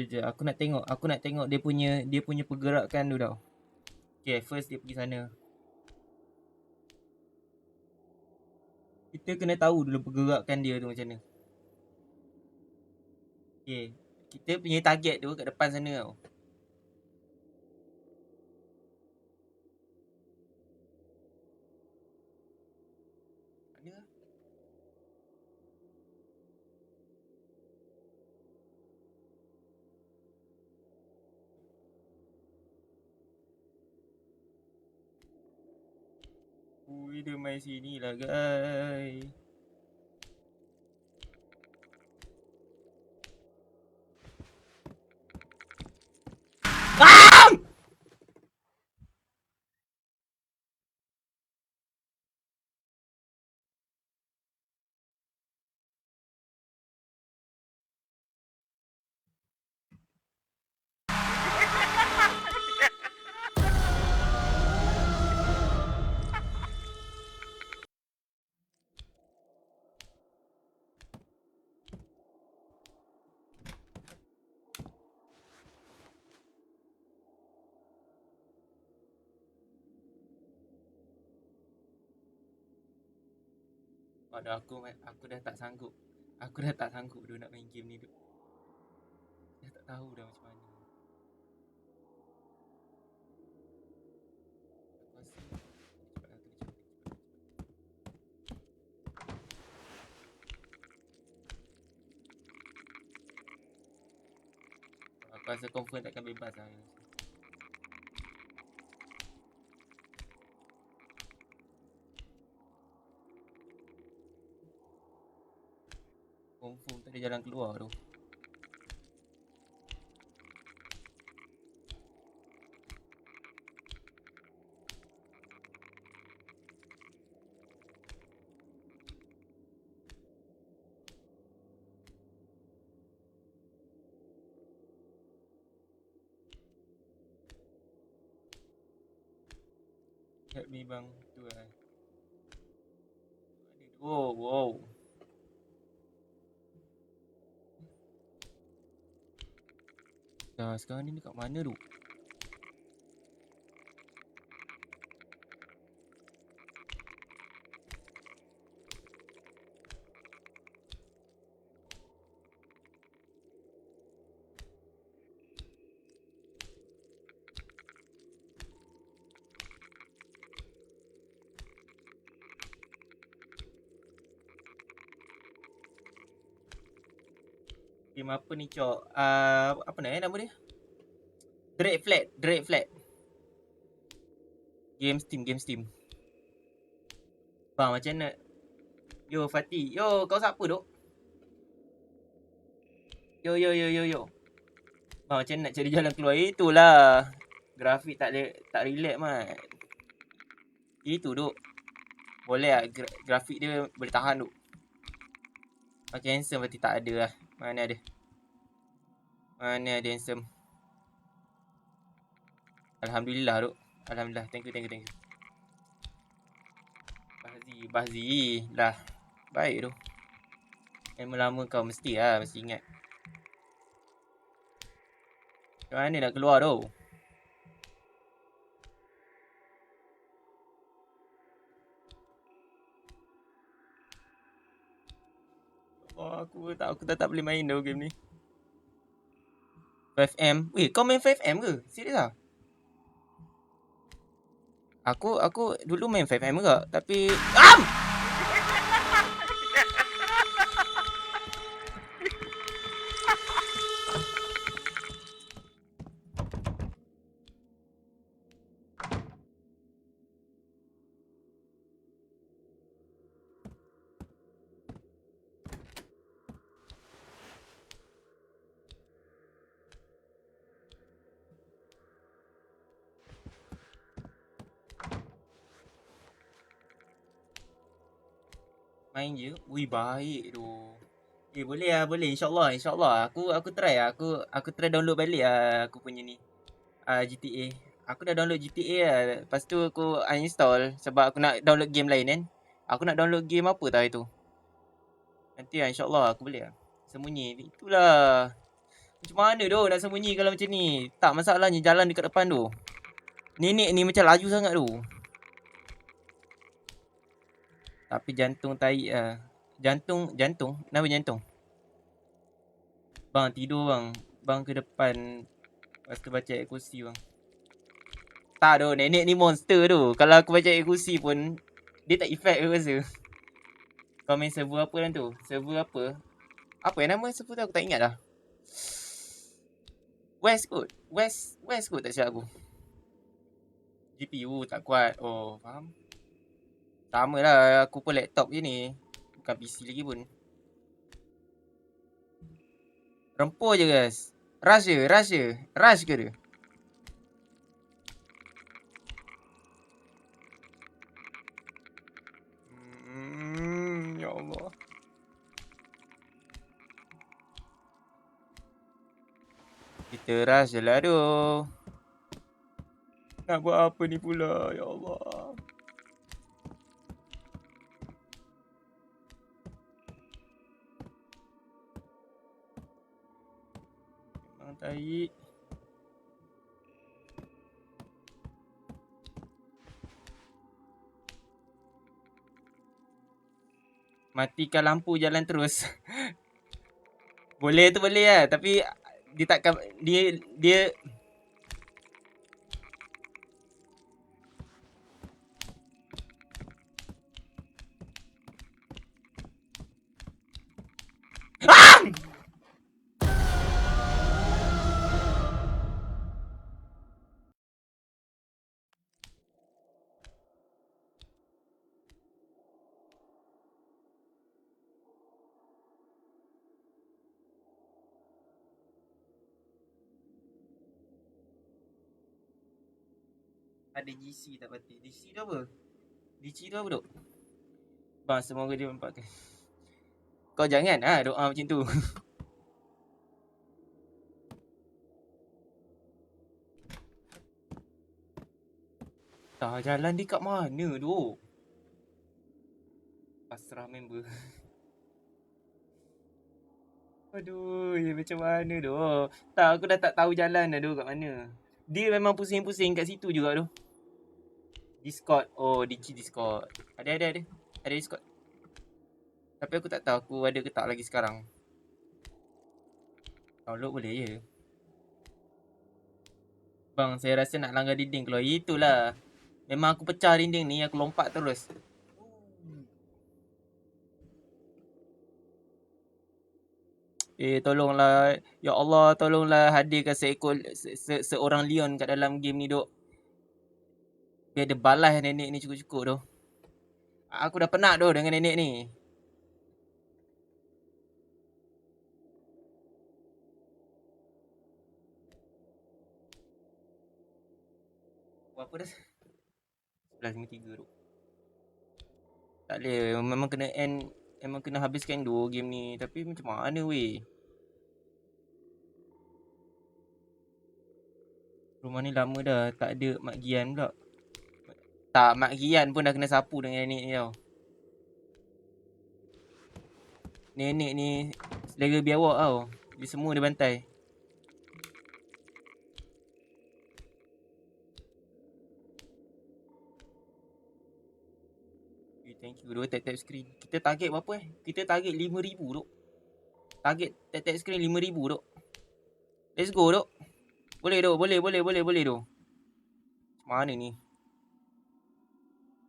Jap. Aku nak tengok dia punya pergerakan tu tau. Okay, first dia pergi sana. Kita kena tahu dulu pergerakan dia tu macam mana. Okay. Kita punya target tu kat depan sana tau. Mana lah? Ui, dia main sini lah guys. Aduh, aku dah tak sanggup. Aku dah tak sanggup dah nak main game ni tu. Dah tak tahu dah macam mana. Aku rasa confirm takkan bebas lah. Confirm tak ada jalan keluar tu. Help me bang. Tu lah. Wow. Dah sekarang ni dekat mana tu? Game apa ni cok? Apa nama dia? Dread Flat. Game Steam. Bang macam nak. Yo Fatih. Yo kau siapa duk? Yo. Bang macam nak cari jalan keluar. Itulah. Grafik tak relax mat. Itu duk. Boleh lah. Grafik dia boleh tahan duk. Okay, handsome berarti tak ada lah. Mana ada handsome. Alhamdulillah duk. Alhamdulillah. Thank you. Bahzi. Lah. Baik tu. Lama kau mesti ingat. Macam mana nak keluar tu? Oh, aku tak boleh main dah game ni. 5M. Weh, kau main 5M ke? Serius ah? Aku dulu main 5M juga, tapi main je. Ui, baik tu. Boleh lah, boleh. InsyaAllah. Aku try lah. Aku try download balik lah aku punya ni. GTA. Aku dah download GTA lah. Lepas tu aku uninstall sebab aku nak download game lain kan. Aku nak download game apa tau itu. Nanti lah insyaAllah aku boleh lah. Sembunyi. Itulah. Macam mana tu nak sembunyi kalau macam ni? Tak, masalahnya jalan dekat depan tu. Nenek ni macam laju sangat tu. Tapi jantung tahi lah. Jantung. Kenapa jantung? Bang tidur bang. Bang ke depan. Lepas tu baca ayat kursi bang. Tak tu, nenek ni monster tu. Kalau aku baca ayat kursi pun, dia tak effect aku rasa. Kau main server apa dalam tu? Server apa? Apa yang nama server tu aku tak ingat dah. West kot tak silap aku. GPU tak kuat. Oh, faham. Sama lah, aku pun laptop je ni. Bukan PC lagi pun. Rempur je guys. Rush ke dia? Ya Allah. Kita rush je lah tu. Nak buat apa ni pula? Ya Allah. Memang tahi. Matikan lampu jalan terus. Boleh tu boleh lah. Tapi dia takkan dia ada GC tak pati. GC tu apa? DC tu apa duk? Bang, semoga dia mempakai. Kau jangan doa macam tu. Tak, jalan dia kat mana tu? Pasrah member. Aduh, macam mana tu? Tak, aku dah tak tahu jalan dah tu kat mana. Dia memang pusing-pusing kat situ juga tu. Discord. Oh, Discord. Ada. Ada Discord. Tapi aku tak tahu aku ada ke tak lagi sekarang. Download boleh je. Bang, saya rasa nak langgar dinding keluar. Itulah. Memang aku pecah dinding ni, aku lompat terus. Tolonglah. Ya Allah, tolonglah hadirkan seorang Leon kat dalam game ni, duk. Biar dia balas nenek ni cukup-cukup tu. Aku dah penat tu dengan nenek ni. Apa dah? 11.53 tu. Tak boleh. Memang kena end. Memang kena habiskan dua game ni. Tapi macam mana weh? Rumah ni lama dah. Tak ada Mak Gian pula. Tak, Mak Gian pun dah kena sapu dengan nenek ni tau. Nenek ni selera biawak tau. Dia semua dia bantai. Thank you. Dua tap screen. Kita target berapa Kita target 5,000 tu. Target tap screen 5,000 duk. Let's go duk. Boleh duk. Boleh duk. Mana ni?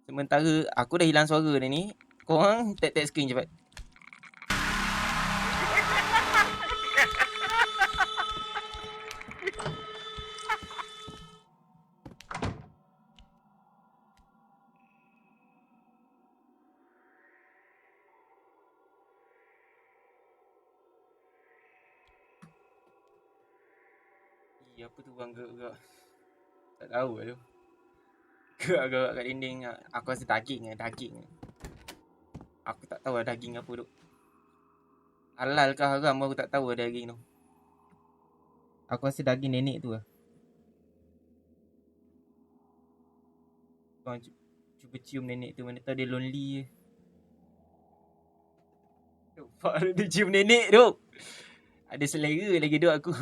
Sementara aku dah hilang suara dah ni. Korang tap screen cepat. Apa tu bang gerak-gerak? Tak tahu lah tu. Gerak-gerak kat dinding. Aku rasa daging. Aku tak tahu lah daging apa tu. Halal ke haram aku tak tahu lah daging tu. Aku rasa daging nenek tu lah. Bang cuba cium nenek tu. Mana tahu dia lonely je. Nampak dia cium nenek tu. Ada selera lagi tu aku.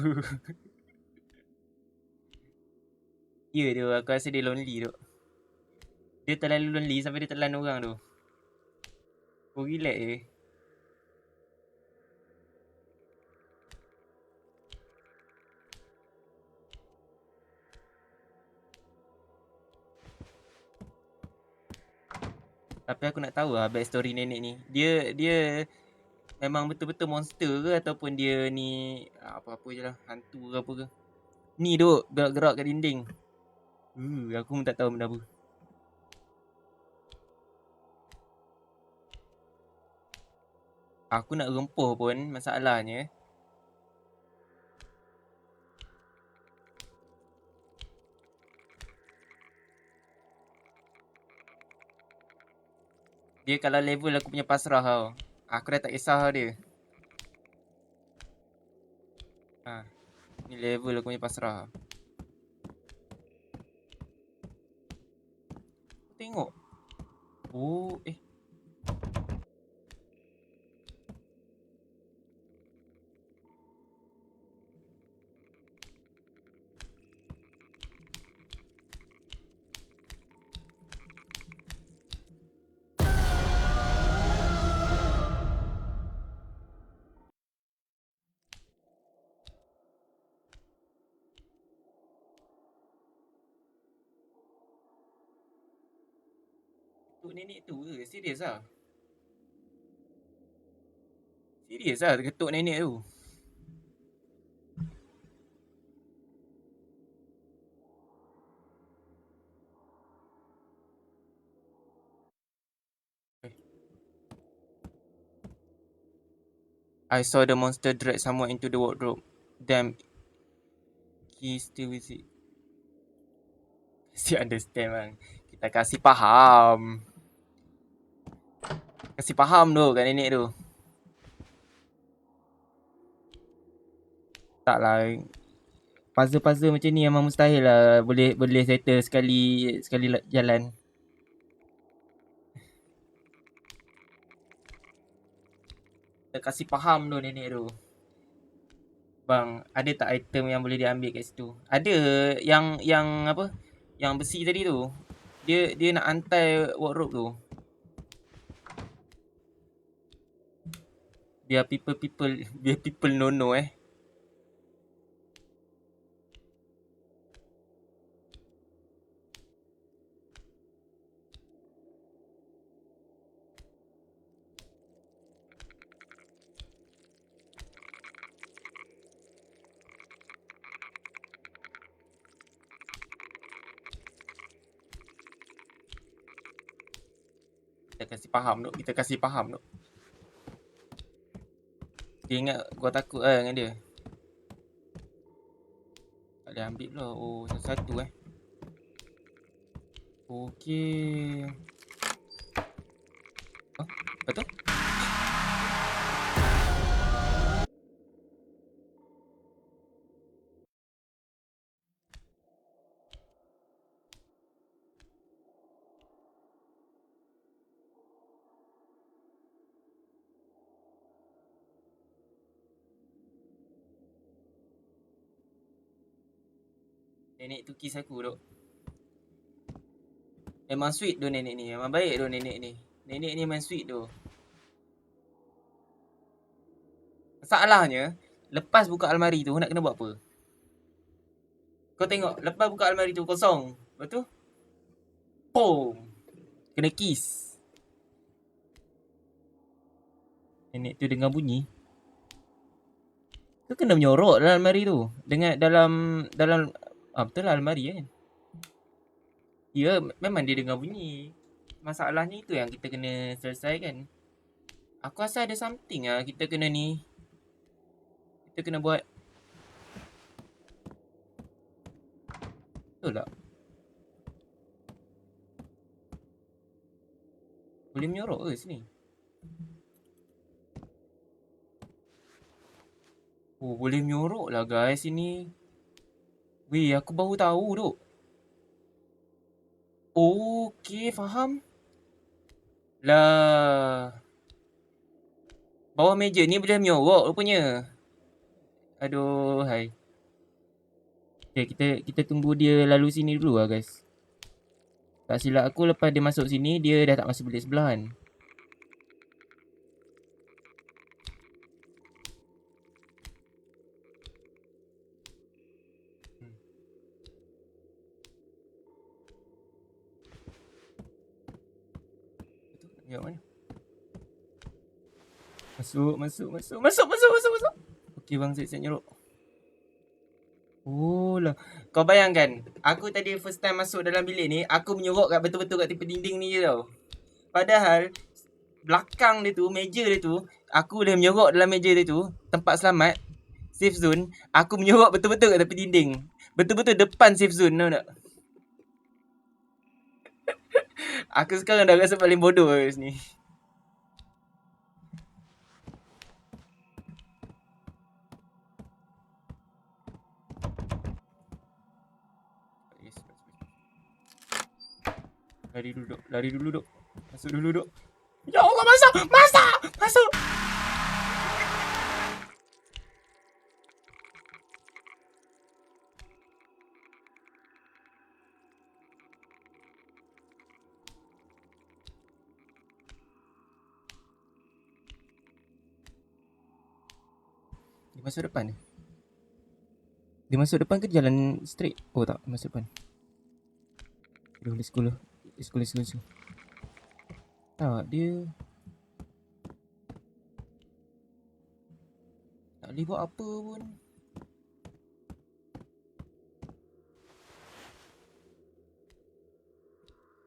Ya tu, aku rasa dia lonely tu. Dia terlalu lonely sampai dia telan orang tu. Kau relax je. Tapi aku nak tahu lah backstory nenek ni. Dia memang betul-betul monster ke ataupun dia ni apa-apa je lah. Hantu ke apa ke. Ni duk gerak-gerak kat dinding. Aku pun tak tahu benda apa. Aku nak rempuh pun masalahnya. Dia kalau level aku punya pasrah tau. Aku dah tak kisah dia. Ni level aku punya pasrah. Tengok. Oh, ketuk nenek tu ke? Serius lah? Serius lah ketuk nenek tu? I saw the monster drag someone into the wardrobe. Damn. He still with it. Still understand bang. Kita kasih faham. Kasih faham tu kat nenek tu. Tak lah. Puzzle-puzzle macam ni memang mustahil lah boleh settle sekali jalan. Kita kasih faham tu nenek tu. Bang, ada tak item yang boleh diambil kat situ? Ada yang apa? Yang besi tadi tu. Dia nak hantai wardrobe tu. Biar people know. Kita kasih faham tu. Dia ingat gua takut lah dengan dia. Tak boleh ambil pula. Oh, satu-satu Okey. Apa tu? Nenek tu kiss aku duk. Memang sweet tu nenek ni. Memang baik tu nenek ni. Nenek ni memang sweet tu. Masalahnya, lepas buka almari tu nak kena buat apa? Kau tengok, lepas buka almari tu kosong. Lepas tu, boom. Kena kiss. Nenek tu dengar bunyi. Tu kena menyorok dalam almari tu. Dengan dalam betul lah almari kan. Ya, memang dia dengar bunyi. Masalahnya itu yang kita kena selesaikan. Aku rasa ada something lah kita kena ni. Kita kena buat. Betul tak? Boleh menyorok ke sini? Oh, boleh menyorok lah guys sini. Weh, aku baru tahu duk. Okey, faham. Lah. Bawah meja ni boleh menyorok rupanya. Aduh, hai. Okay, kita tunggu dia lalu sini dulu lah guys. Tak silap aku lepas dia masuk sini, dia dah tak masuk bilik sebelahan. Tengok mana? Masuk. Okey bang, saya nyeruk. Oh lah. Kau bayangkan, aku tadi first time masuk dalam bilik ni, aku menyorok kat betul-betul kat tepi dinding ni je tau. Padahal, belakang dia tu, meja dia tu, aku dah menyorok dalam meja dia tu, tempat selamat, safe zone, aku menyorok betul-betul kat tepi dinding. Betul-betul depan safe zone, tahu tak? Aku sekarang dah rasa paling bodoh kat sini. Lari dulu duk. Masuk dulu duk. Ya Allah, masuk. Dia masuk depan ni. Dia masuk depan ke jalan straight? Oh tak, masuk depan. Aduh, let's go. Tak, dia tak boleh buat apa pun.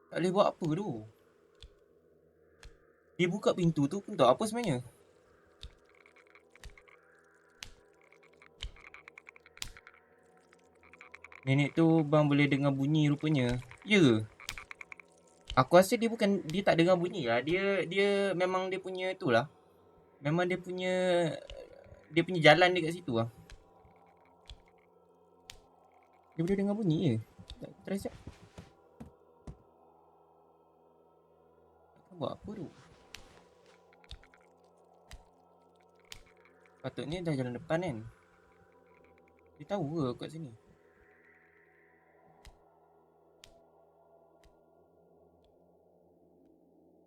Tak boleh buat apa tu. Dia buka pintu tu pun tak apa sebenarnya. Nenek tu bang boleh dengar bunyi rupanya. Ya. Aku rasa dia tak dengar bunyi lah. Dia memang dia punya tu lah. Memang dia punya jalan dia kat situ lah. Dia boleh dengar bunyi je. Try sekejap. Buat apa tu? Patutnya dah jalan depan kan. Dia tahu ke kat sini?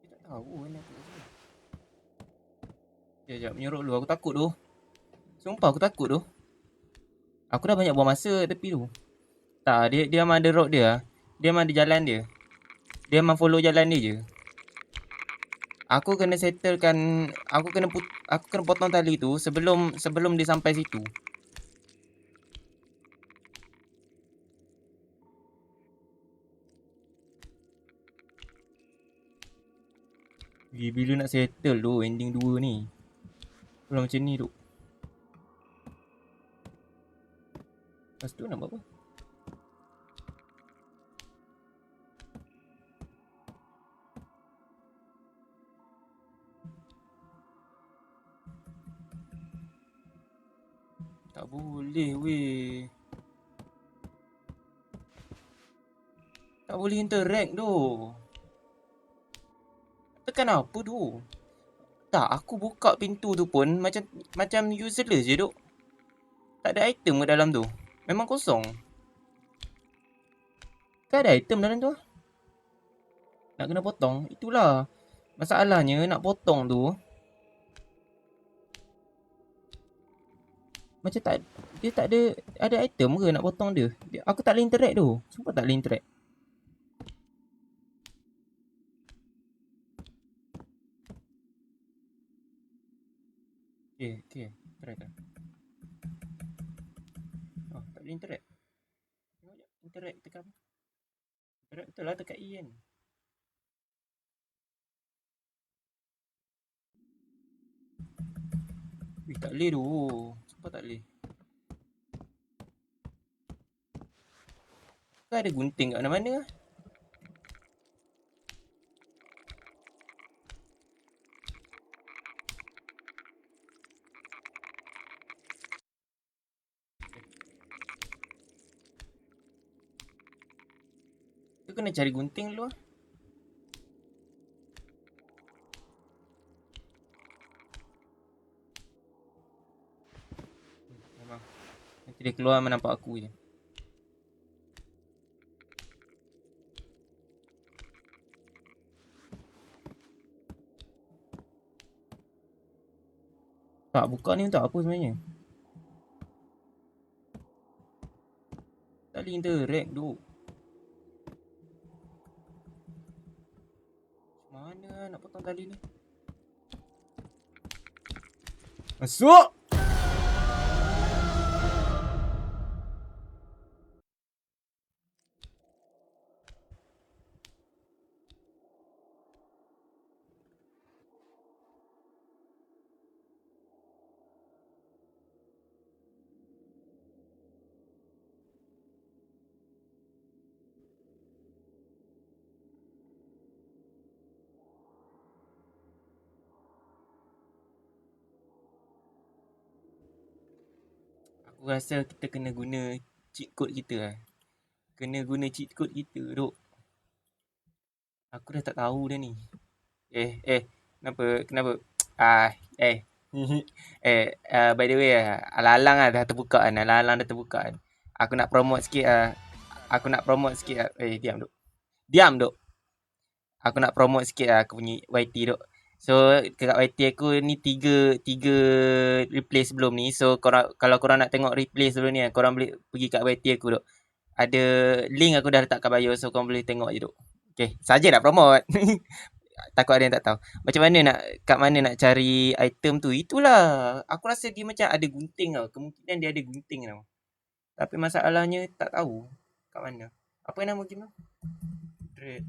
Dia tak tahu kan aku kat sini. Sekejap, menyorok dulu. Aku takut tu. Sumpah aku takut tu. Aku dah banyak buang masa tepi tu. Tak, dia memang ada road dia. Dia memang ada jalan dia. Dia memang follow jalan dia je. Aku kena settlekan, aku kena potong tali tu sebelum dia sampai situ. Bila nak settle tu ending 2 ni. Kalau macam ni tu. Lepas tu nak buat apa? Tak boleh weh. Tak boleh interact tu. Tekan apa tu? Tak, aku buka pintu tu pun macam useless je duk. Tak ada item ke dalam tu. Memang kosong. Tak ada item dalam tu. Nak kena potong. Itulah masalahnya nak potong tu. Macam tak, dia tak ada item ke nak potong dia. Aku tak boleh interact tu. Sumpah tak boleh interact. Okay. Try. Oh, tak boleh interact. Tengok je. Interact tekan apa? Interact betul lah tekan E kan. Tak boleh tu. Sumpah tak boleh. Kan ada gunting kat mana-mana lah. Tu kena cari gunting dulu lah. Memang. Nanti dia keluar menampak aku je. Tak, buka ni untuk apa sebenarnya? Tak boleh interact tu. Mana nak potong tali ni? Masuk! Aku rasa kita kena guna cheat code kita lah. Kena guna cheat code kita, duk. Aku dah tak tahu dah ni. Kenapa? Ah, eh. By the way alang-alang lah dah terbuka kan. Alang-alang dah terbuka kan. Aku nak promote sikit Diam duk. Aku nak promote sikit lah aku punya YT duk. So kat YT aku ni tiga replay sebelum ni. So kalau korang nak tengok replay sebelum ni, korang boleh pergi kat YT aku duk. Ada link aku dah letak kat bio, so korang boleh tengok je duk. Okay, saja nak promote. Takut ada yang tak tahu. Macam mana kat mana nak cari item tu? Itulah. Aku rasa dia macam ada gunting tau. Kemungkinan dia ada gunting tau. Tapi masalahnya tak tahu kat mana. Apa nama game tu? Dread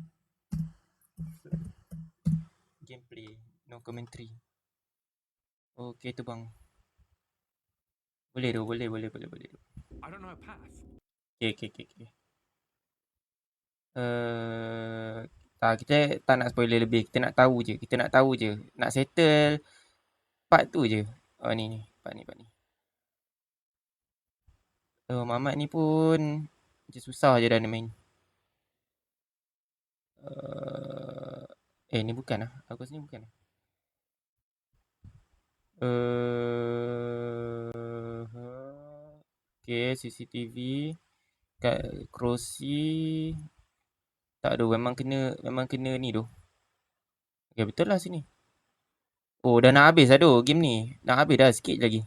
gameplay, no commentary. Okay tu bang. Boleh tu. I don't know a path. Okay. Kita tak nak spoiler lebih. Kita nak tahu je. Nak settle part tu je. Oh ni. Part ni. Mamat ni pun macam susah je dah dia main. Ni bukan lah. Aku rasa ni bukan lah. Okay, CCTV. Kat Crossy. Tak ada, memang kena ni tu. Okay, betul lah sini. Oh, dah nak habis dah tu game ni. Nak habis dah, sikit je lagi.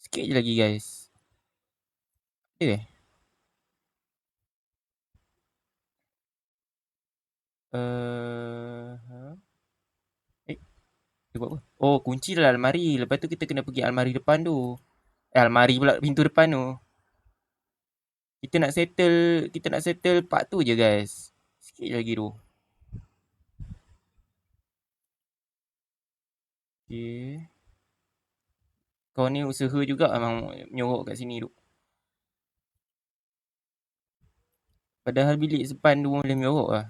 Sikit je lagi guys. Ada dia buat apa? Oh, kunci dalam almari. Lepas tu kita kena pergi almari depan tu. Almari pula, pintu depan tu. Kita nak settle part tu je guys. Sikit lagi tu. Okay. Kau ni usaha juga memang menyorok kat sini tu. Padahal bilik sepan tu boleh menyorok lah.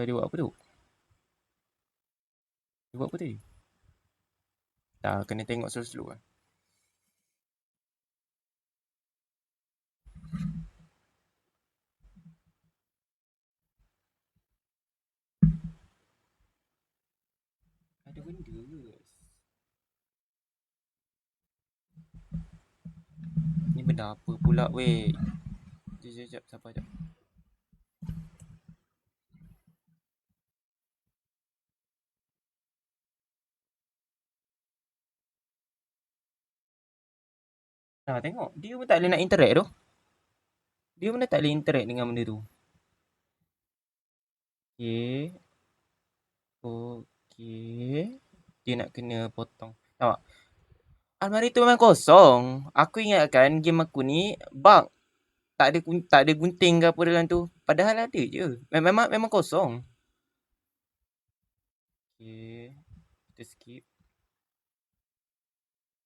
Dia buat apa tu? Dia buat apa tadi? Tak, kena tengok slow-slow lah. Ada benda ke guys? Ni benda apa pula weh? Sekejap, sabar sekejap. Tengok. Dia pun tak boleh nak interact tu. Dia pun dah tak boleh interact dengan benda tu. Okay. Okay. Dia nak kena potong. Nampak? Almari tu memang kosong. Aku ingatkan game aku ni bug. Tak ada gunting ke apa dalam tu. Padahal ada je. Memang kosong. Okay. Kita skip.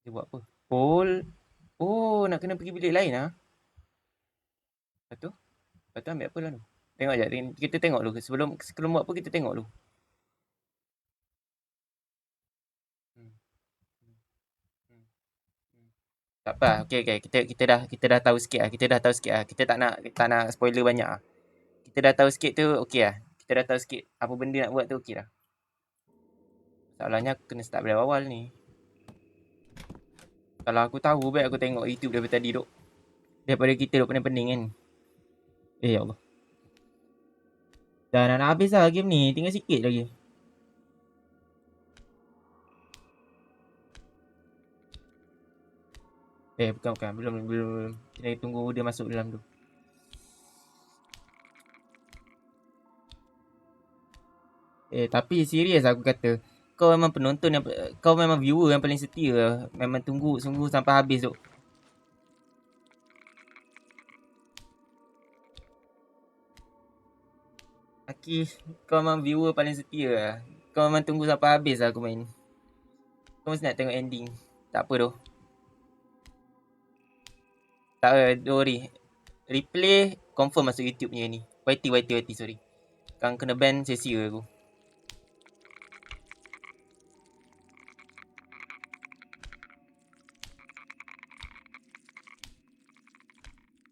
Dia buat apa? Oh, nak kena pergi bilik lain lah. Lepas tu ambil apa lah tu? Tengok sekejap. Kita tengok dulu. Sebelum buat apa, kita tengok dulu. Hmm. Tak apa. Okay. Kita dah tahu sikit lah. Kita tak nak spoiler banyak lah. Kita dah tahu sikit tu, okay lah. Kita dah tahu sikit apa benda nak buat tu, okay lah. Masalahnya aku kena start dari awal ni. Kalau aku tahu, baik aku tengok YouTube daripada tadi duk. Daripada kita duk pening-pening kan. Ya Allah. Dah nak habis lah game ni. Tinggal sikit lagi. Bukan. Belum. Kita tunggu dia masuk dalam tu. Tapi serius aku kata. Kau memang penonton yang... Kau memang viewer yang paling setia. Memang tunggu sungguh sampai habis tu. Aki, kau memang viewer paling setia lah. Kau memang tunggu sampai habis lah aku main. Kau mesti nak tengok ending. Tak apa tu. Tak apa, don't worry. Replay confirm masuk YouTube punya ni. YT, sorry. Kang kena ban sia-sia aku.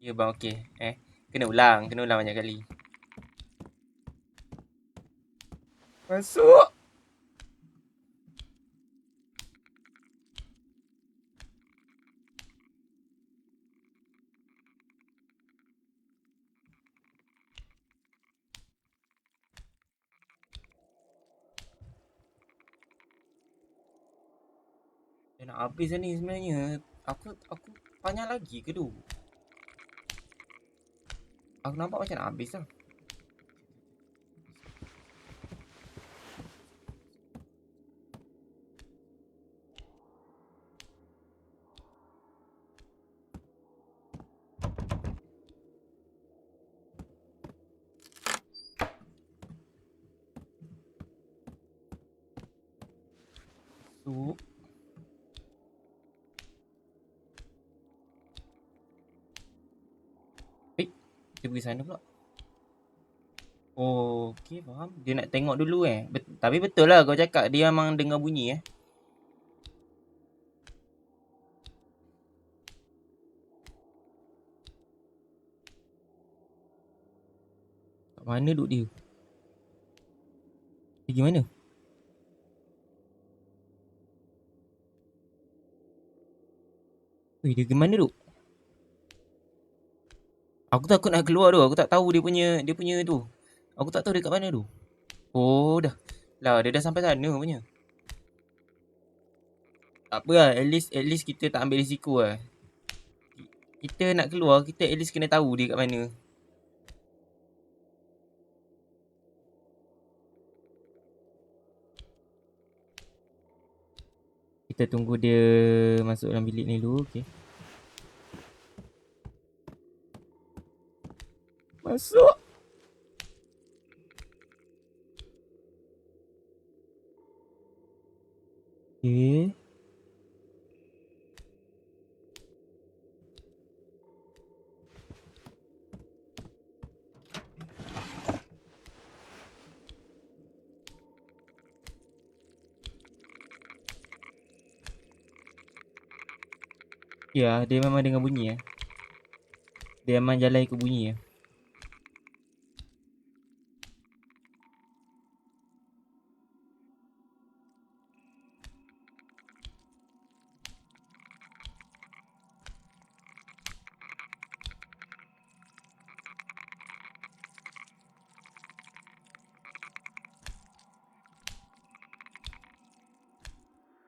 Ya bang, okey. Kena ulang banyak kali. Masuk. Dah nak habis dah ni sebenarnya. Aku panjang lagi ke tu? Aku nampak macam nak habis lah. Tu. Kita pergi sana pula. Oh, okey faham. Dia nak tengok dulu tapi betul lah kau cakap. Dia memang dengar bunyi Kat mana duk dia? Dia pergi mana? Dia pergi mana duk? Aku takut nak keluar tu. Aku tak tahu dia punya tu. Aku tak tahu dia kat mana tu. Oh, dah. Lah, dia dah sampai sana punya. Tak apa lah. At least kita tak ambil risiko lah. Kita nak keluar, kita at least kena tahu dia kat mana. Kita tunggu dia masuk dalam bilik ni dulu. Okay. Masuk. Okay. Ya, dia memang dengar bunyi Dia memang jalan ikut bunyi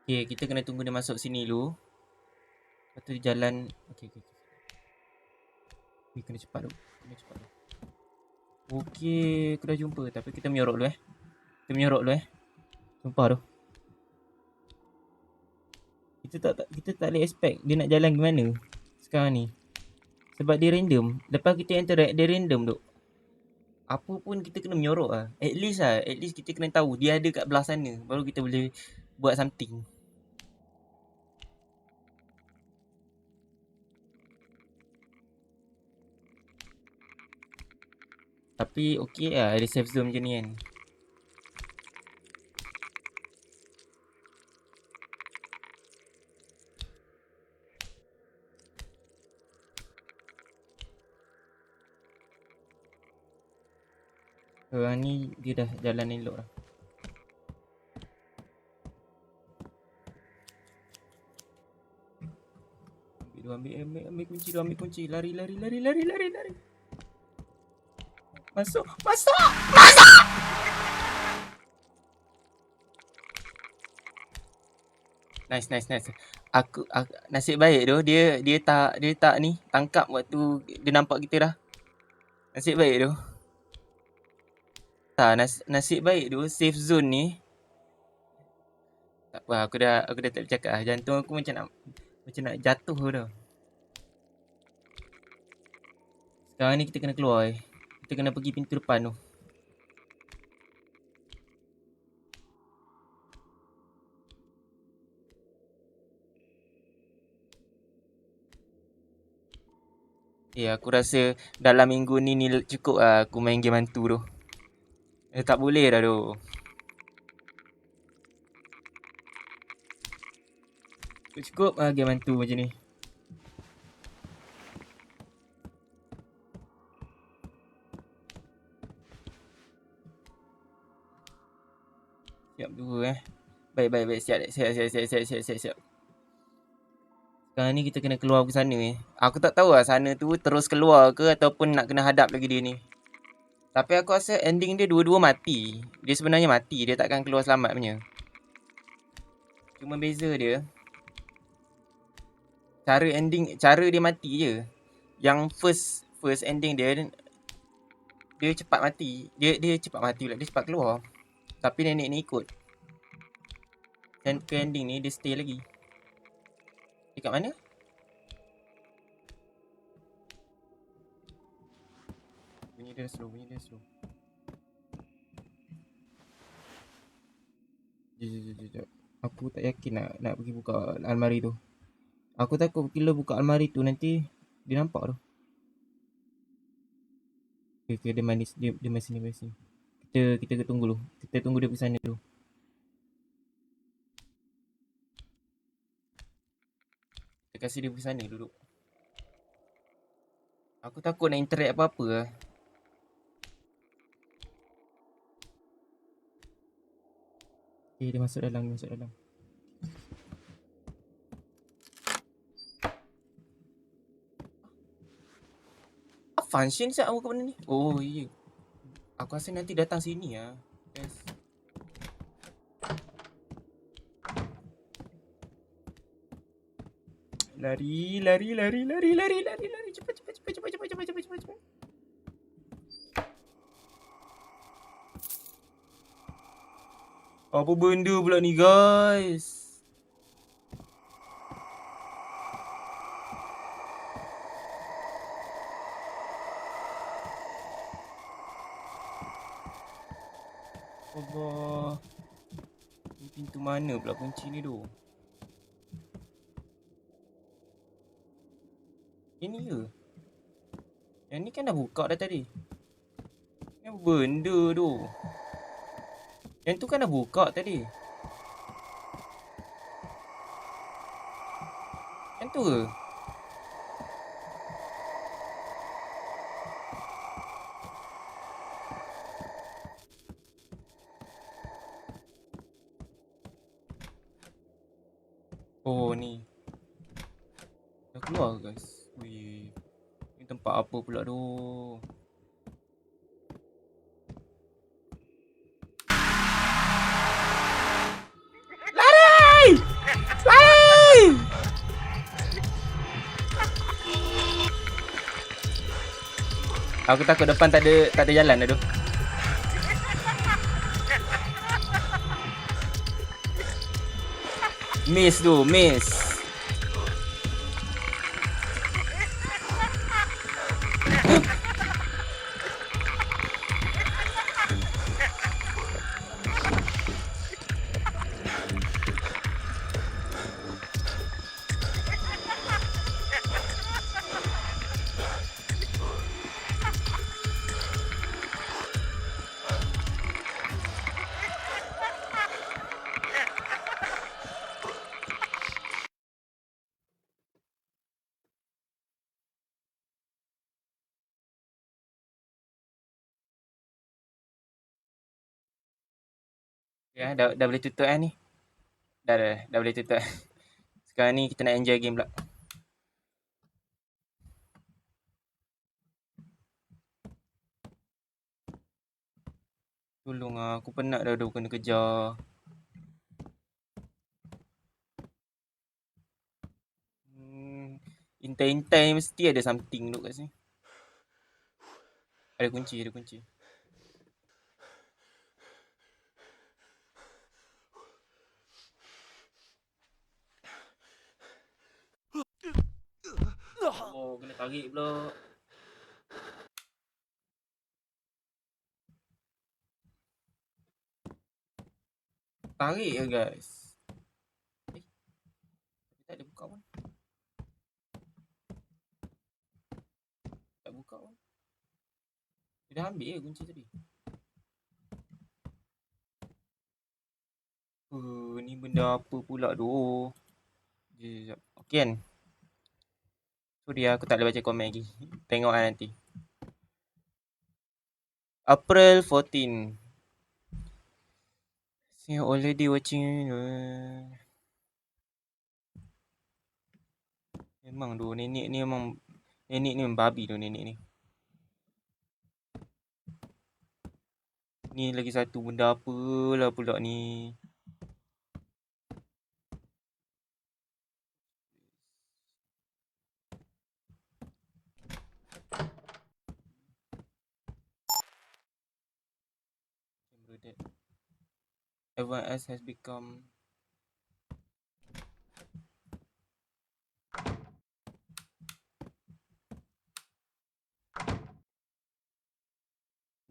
Okay, kita kena tunggu dia masuk sini dulu. Lepas tu dia jalan. Okey. Kena cepat tu. Okey, aku dah jumpa. Tapi kita menyorok dulu Sumpah tu. Kita tak boleh expect dia nak jalan gimana sekarang ni. Sebab dia random. Lepas kita interact, dia random tu. Apa pun kita kena menyorok lah. At least kita kena tahu dia ada kat belah sana. Baru kita boleh buat something. Tapi okey lah ada safe zone macam ni kan. Orang ni dia dah jalan elok lah. Ambil kunci. Lari. Masuk. Nice. Aku nasib baik tu dia tak ni tangkap waktu dia nampak kita dah. Nasib baik tu. Nasib baik tu safe zone ni. Tak apa, aku dah tak bercakap lah. Jantung aku macam nak jatuh dah. Sekarang ni kita kena keluar. Kita kena pergi pintu depan tu. Aku rasa dalam minggu ni cukup lah aku main game hantu tu. Tak boleh dah tu. Cukup game hantu macam ni. Siap dulu Baik. Siap. Sekarang ni kita kena keluar ke sana Aku tak tahu lah sana tu terus keluar ke ataupun nak kena hadap lagi dia ni. Tapi aku rasa ending dia dua-dua mati. Dia sebenarnya mati, dia takkan keluar selamat punya. Cuma beza dia cara dia mati je. Yang first ending dia cepat mati. Dia cepat mati pula, dia cepat keluar. Tapi nenek ni ikut. Dan ke ending ni dia stay lagi. Dekat mana? Bunyi dia slow. Jom. Aku tak yakin nak pergi buka almari tu. Aku takut bila buka almari tu nanti dia nampak tu. Okay, dia manis. Dia masih ni. Kita tunggu dulu. Kita tunggu dia pergi sana dulu. Kita kasih dia pergi sana duduk. Aku takut nak interact apa-apa lah. Okay, dia masuk dalam. Function siap aku ke benda ni? Oh iya. Aku rasa nanti datang sini lah. Yes. Lari. Cepat. Apa benda pula ni guys? Allah. Ni pintu mana pula kunci ni tu? Ini ke? Yang ni kan dah buka dah tadi. Yang benda tu. Yang tu kan dah buka tadi. Yang tu ke? Oh ni. Dah keluar guys. Wih. Ni tempat apa pula tu? Aku takut depan tak ada jalan dah tu. Miss tu, miss. Ya, dah boleh tutup ni. Dah boleh tutup. Sekarang ni kita nak enjoy game pula. Tolong lah, aku penat dah kena kejar. Intai-intai mesti ada something duk kat sini. Ada kunci. Oh, kena tarik pula. Tarik je guys. Tak ada buka pun. Tak buka pun. Dia dah ambil je kunci tadi. Ni benda apa pula tu? Sekejap. Okay kan? Sorry aku tak boleh baca komen lagi. Tengok lah nanti. April 14. See already watching. Memang tu nenek ni memang babi tu nenek ni. Ni lagi satu benda apalah pula ni. Everyone else has become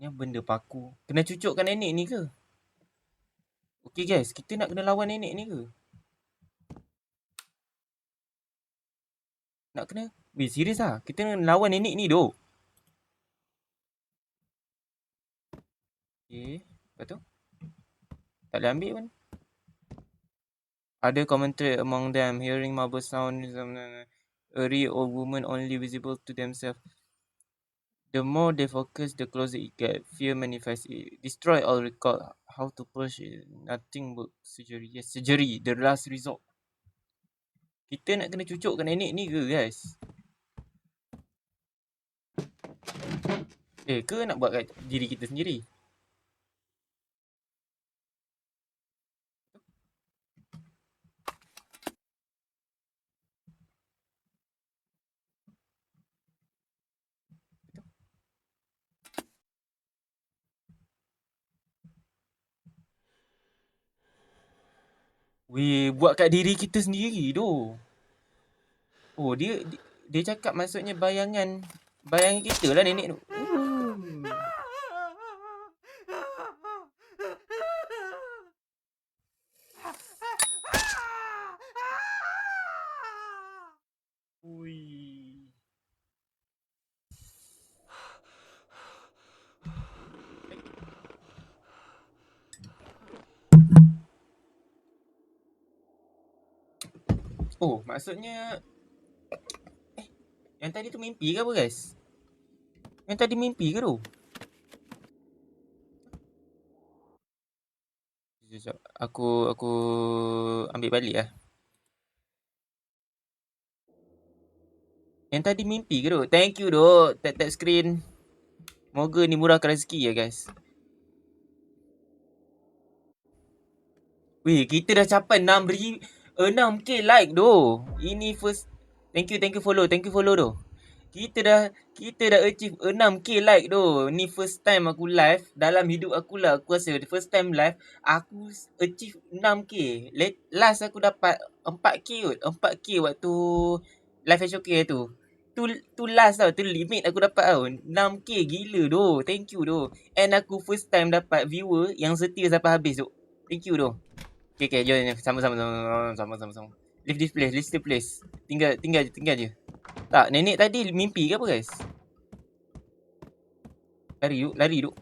ni benda paku. Kena cucukkan nenek ni ke? Okay guys, kita nak kena lawan nenek ni ke? Nak kena? Weh, serius lah. Kita nak lawan nenek ni doh. Okay, lepas tu? Tak boleh ambil pun. Other commentary among them, hearing marble sound, a real old woman only visible to themselves. The more they focus, the closer it gets. Fear manifests. It destroy all recall. How to push it. Nothing but surgery. Yes, surgery. The last resort. Kita nak kena cucukkan nenek ni ke guys? Ke nak buat kat diri kita sendiri? Weh, buat kat diri kita sendiri tu. Oh, dia cakap maksudnya bayangan kita lah nenek tu. Ui. Oh, maksudnya yang tadi tu mimpi ke apa guys? Yang tadi mimpi ke tu? Sekejap. Aku ambil balik lah. Yang tadi mimpi ke tu? Thank you tu. Tap screen. Moga ni murahkan rezeki ya guys. Weh, kita dah capai 6K like doh. Ini first. Thank you follow tu. Kita dah achieve 6k like tu. Ni first time aku live dalam hidup aku lah. Aku rasa the first time live aku achieve 6k. Last aku dapat 4k kot. 4k waktu live HOK tu. Tu last tau. Tu limit aku dapat tau. 6k gila tu. Thank you tu. And aku first time dapat viewer yang setia sampai habis tu. Thank you tu. Okay, jom sama-sama. Leave this place. Tinggal je. Tak, nenek tadi mimpi ke apa guys? Lari duk.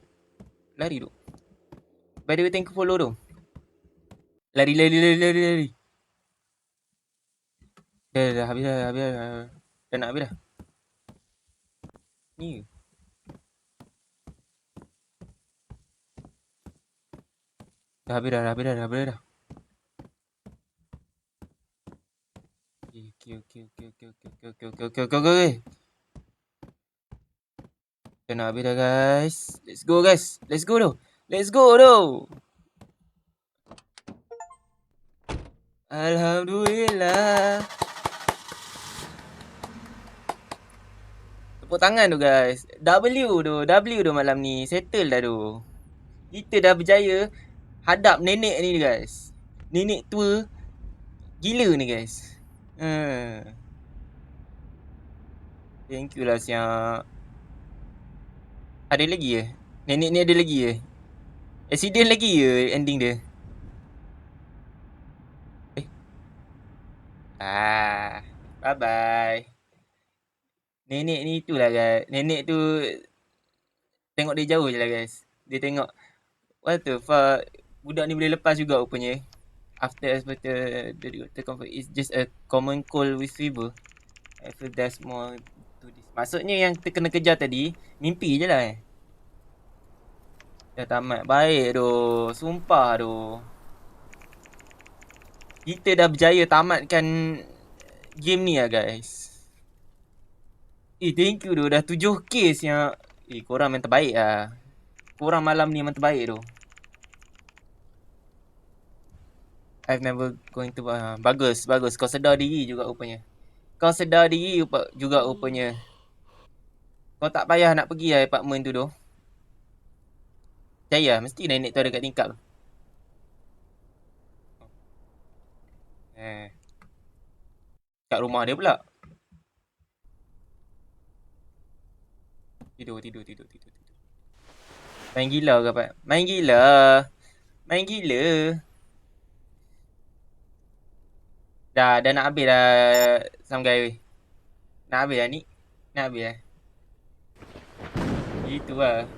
By the way, thank you follow tu. Lari. Dah habis dah. Dah nak habis dah. Ni. Dah habis dah. Okay. Dah nak habis dah guys. Let's go guys. Let's go tu. Alhamdulillah. Tepuk tangan tu guys. W tu malam ni. Settle dah tu. Kita dah berjaya hadap nenek ni guys. Nenek tua gila ni guys. Thank you lah siap. Ada lagi ke? Nenek ni ada lagi ke? Accident lagi ke ending dia? Bye-bye. Nenek ni itulah guys. Nenek tu tengok dia jauh je lah guys. Dia tengok what the fuck. Budak ni boleh lepas juga rupanya. After the doctor confirm it's just a common cold with fever. I feel there's more to this. Maksudnya yang kita kena kejar tadi mimpi je lah Dah tamat. Baik tu. Sumpah tu. Kita dah berjaya tamatkan game ni lah guys. Thank you tu. Dah 7k siap. Korang memang terbaik lah. Korang malam ni memang terbaik tu. I've never going to... bagus. Kau sedar diri juga rupanya. Kau tak payah nak pergi lah apartment tu tu. Percaya mesti nenek tu ada kat tingkap tu. Kat rumah dia pula. Tidur. Main gila ke apa? Main gila. Dah nak habis dah some guy. Nak habis dah ni. Gitu lah.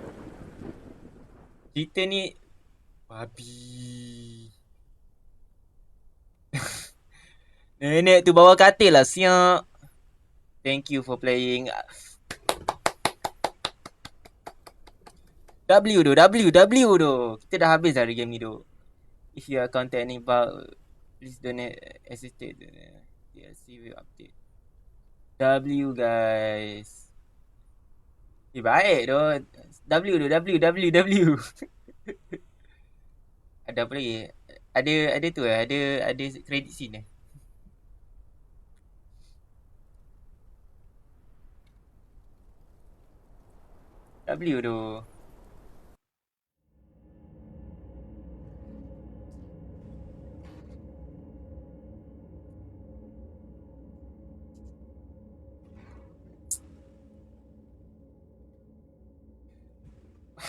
Kita ni babi. Nenek tu bawa katil lah siap. Thank you for playing. W tu. Kita dah habis dah game ni tu. If you are contacting about, please donate assisted. DLC will update. W guys. Baik tu. W. Ada apa lagi? Ada tu ada credit scene W tu.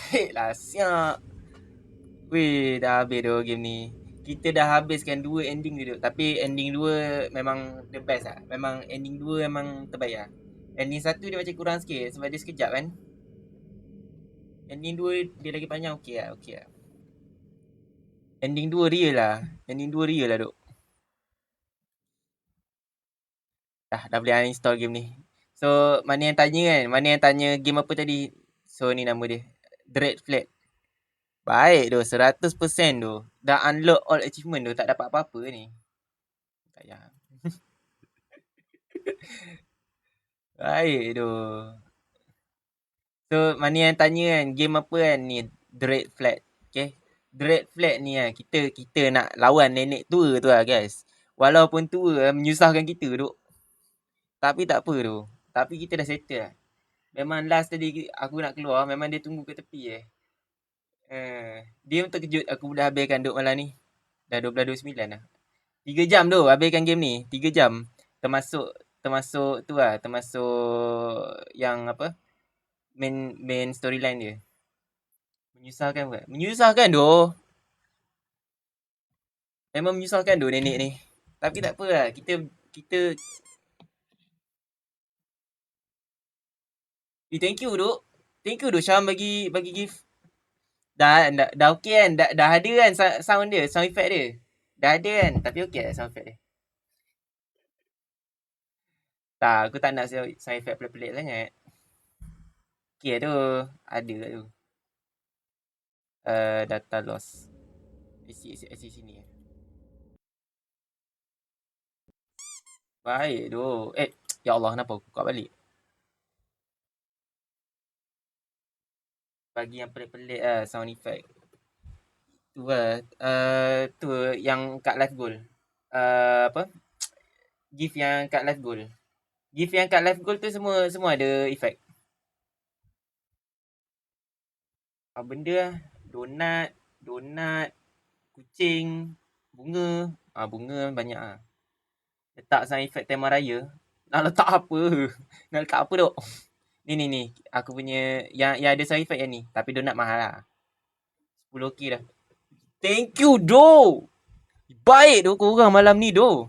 Baiklah siap. Weh, dah habis tu game ni. Kita dah habiskan 2 ending dulu. Tapi ending 2 memang the best lah. Memang ending 2 memang terbaik lah. Ending 1 dia macam kurang sikit sebab dia sekejap kan. Ending 2 dia lagi panjang okey lah. Ending 2 real lah duk. Dah boleh uninstall game ni. So, mana yang tanya game apa tadi? So, ni nama dia. Dread Flat. Baik tu, 100% tu. Dah unlock all achievement tu, tak dapat apa-apa ni. Tak payah. Baik tu. So, mana yang tanya kan, game apa kan ni? Dread Flat. Okay. Dread Flat ni kan, kita nak lawan nenek tua tu lah guys. Walaupun tua, menyusahkan kita tu. Tapi tak apa tu. Tapi kita dah settle lah. Memang last tadi aku nak keluar, memang dia tunggu kat tepi dia terkejut aku dah habiskan duk malam ni. Dah 12.29 dah. 3 jam tu habiskan game ni. 3 jam. Termasuk tu lah. Termasuk yang apa? Main storyline dia. Menyusahkan bukan? Menyusahkan doh. Memang menyusahkan doh nenek ni. Tapi tak apa lah. Kita thank you duk. Thank you duk Syam bagi gift. Dah okey kan? Dah ada kan sound dia, sound effect dia. Dah ada kan? Tapi okey lah sound effect dia. Tak, aku tak nak sound effect pelik-pelik sangat. Okey tu. Ada kat tu. Data loss. Isi sini. Baik tu. Ya Allah, kenapa aku buka balik? Bagi yang pelik-pelik lah sound effect. Tu lah. Tu yang kat live goal. Apa? Gift yang kat live goal. Gift yang kat live goal tu semua ada efek. Apa benda lah. Donat, kucing, bunga. Bunga banyak lah. Letak sound effect tema raya. Nak letak apa? Nak letak apa duk? Ni. Aku punya yang ada sound effect yang ni. Tapi donat mahal lah. 10k dah. Thank you do. Baik tu korang malam ni do.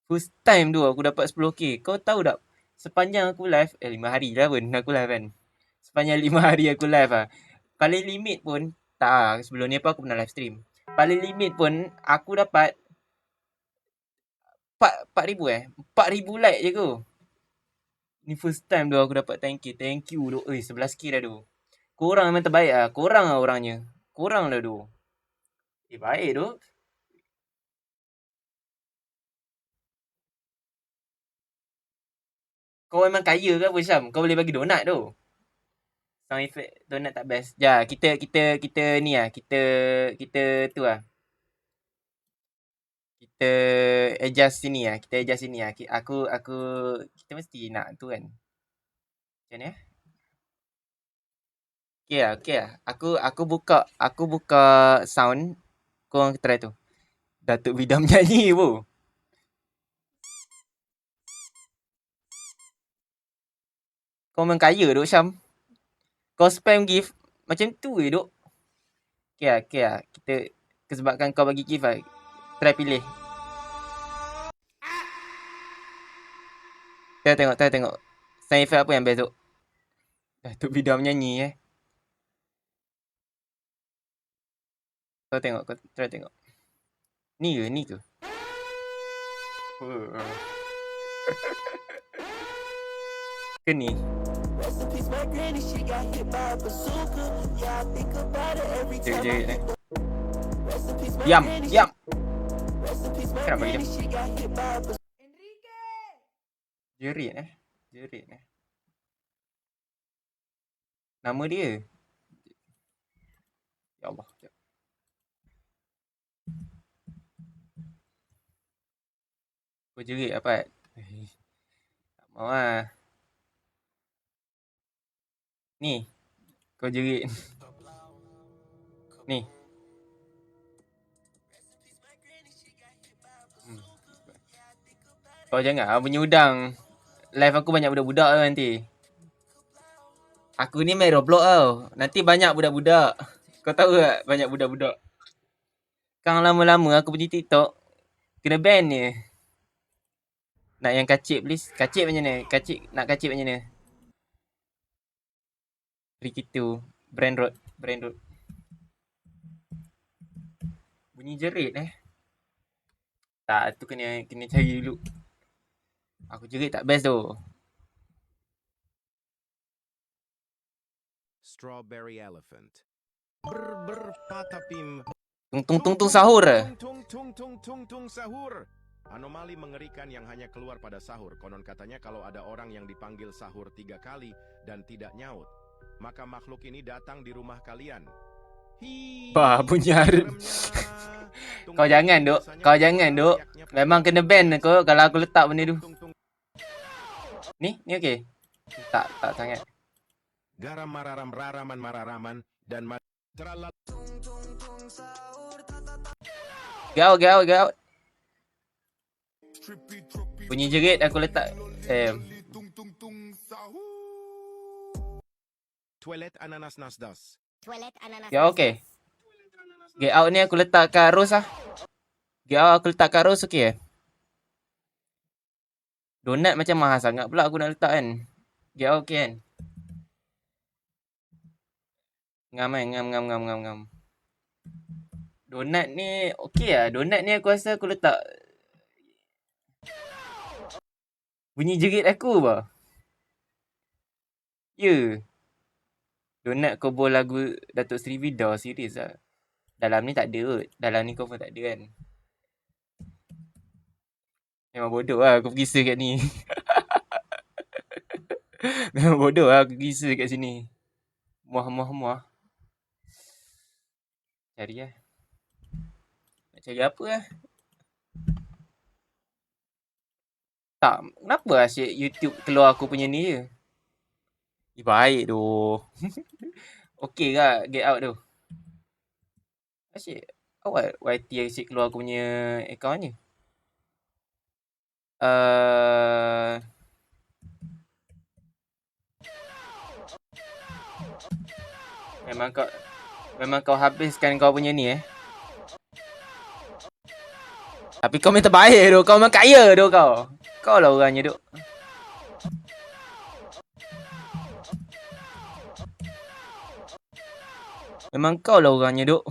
First time tu aku dapat 10k. Kau tahu tak? Sepanjang aku live 5 hari lah pun aku live kan. Sepanjang 5 hari aku live lah. Paling limit pun tak, sebelum ni apa aku pernah live stream. Paling limit pun aku dapat 4,000 4,000 like je tu. Ni first time tu aku dapat 10k. Thank you tu. 11k dah tu. Korang memang terbaik lah. Korang lah orangnya. Korang dah tu. Baik tu. Kau memang kaya ke apa Syam? Kau boleh bagi donat tu. Sound effect donat tak best. Ja, kita ni lah. Kita tu lah. Kita adjust sini lah. Kita mesti nak tu kan. Macam ni Okay lah. Aku buka sound. Korang try tu. Datuk Bidam nyanyi pun. Kau memang kaya duk Syam. Kau spam gift macam tu je duk. Okay lah. Kita kesebabkan kau bagi gift lah. Try pilih. Try tengok. Sound effect apa yang best duk? Datuk Bidam nyanyi Kau try tengok. Ni ke? Ke ni? Jerit. Diam. Kenapa diam? Jerit Nama dia. Ya Allah. Kau jerit apa? Tak mau lah. Ni. Kau jerit. Ni. Kau jangan bunyi udang. Live aku banyak budak-budak lah nanti. Aku ni main Roblox tau. Nanti banyak budak-budak. Kau tahu tak banyak budak-budak? Kang lama-lama aku punya TikTok kena ban je. Nak yang kacip please. Kacip macam mana? Nak kacip macam mana? Rikitu. Brand road. Bunyi jerit Tak, tu kena cari dulu. Aku jerit tak best tu. Strawberry elephant. Patapim. Tung sahur. Tung sahur. Anomali mengerikan yang hanya keluar pada sahur. Konon katanya kalau ada orang yang dipanggil sahur 3 kali dan tidak nyaut, maka makhluk ini datang di rumah kalian. Bah, bunyi harum. Kau jangan duk. Memang kena ban kau kalau aku letak benda tu. Ni okey? Tak sangat. Garam mararaman dan terlalu Get out. Bunyi jerit aku letak Toilet ananas nasdas. Get out okey. Get out ni aku letak kat Rose lah. Get out aku letak kat Rose okey Donat macam mahal sangat pula aku nak letak kan. Get out okey kan. Ngam. Donat ni okey lah. Donat ni aku rasa aku letak bunyi jerit aku apa? Ya. Donat cover lagu Datuk Seri Vida, serius lah. Dalam ni tak ada kot. Dalam ni confirm tak ada kan. Memang bodoh lah aku pergi search kat ni. Memang bodoh lah aku pergi search kat sini. Muah. Cari lah. Nak cari apa lah. Tak, kenapa asyik YouTube keluar aku punya ni je? Baik doh. Okey ke Get Out tu? Asyik awak YT asyik keluar aku punya account ni. Memang kau habiskan kau punya ni Tapi kau main terbaik doh. Kau memang kaya doh kau. Kau lah orangnya doh. Memang kau lah orangnya doh.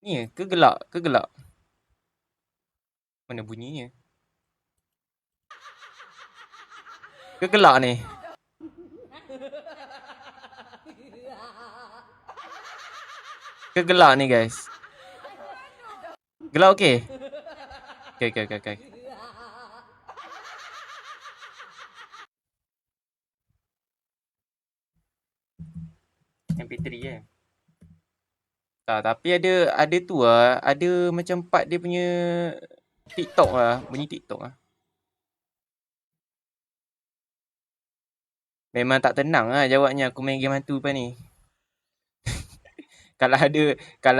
Ni ke gelak? Mana bunyinya? Ke gelak ni? Ke gelak ni guys? Gelak okey? Okay. MP3 Tak, tapi ada tu lah. Ada macam part dia punya TikTok lah. Bunyi TikTok lah. Memang tak tenang lah jawabnya aku main game hantu lepas ni. Kalau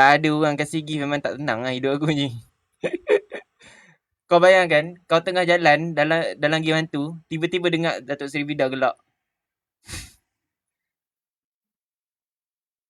ada orang kasih gift memang tak tenang lah hidup aku ni. Kau bayangkan kau tengah jalan dalam game hantu, tiba-tiba dengar Datuk Seri Vida gelak.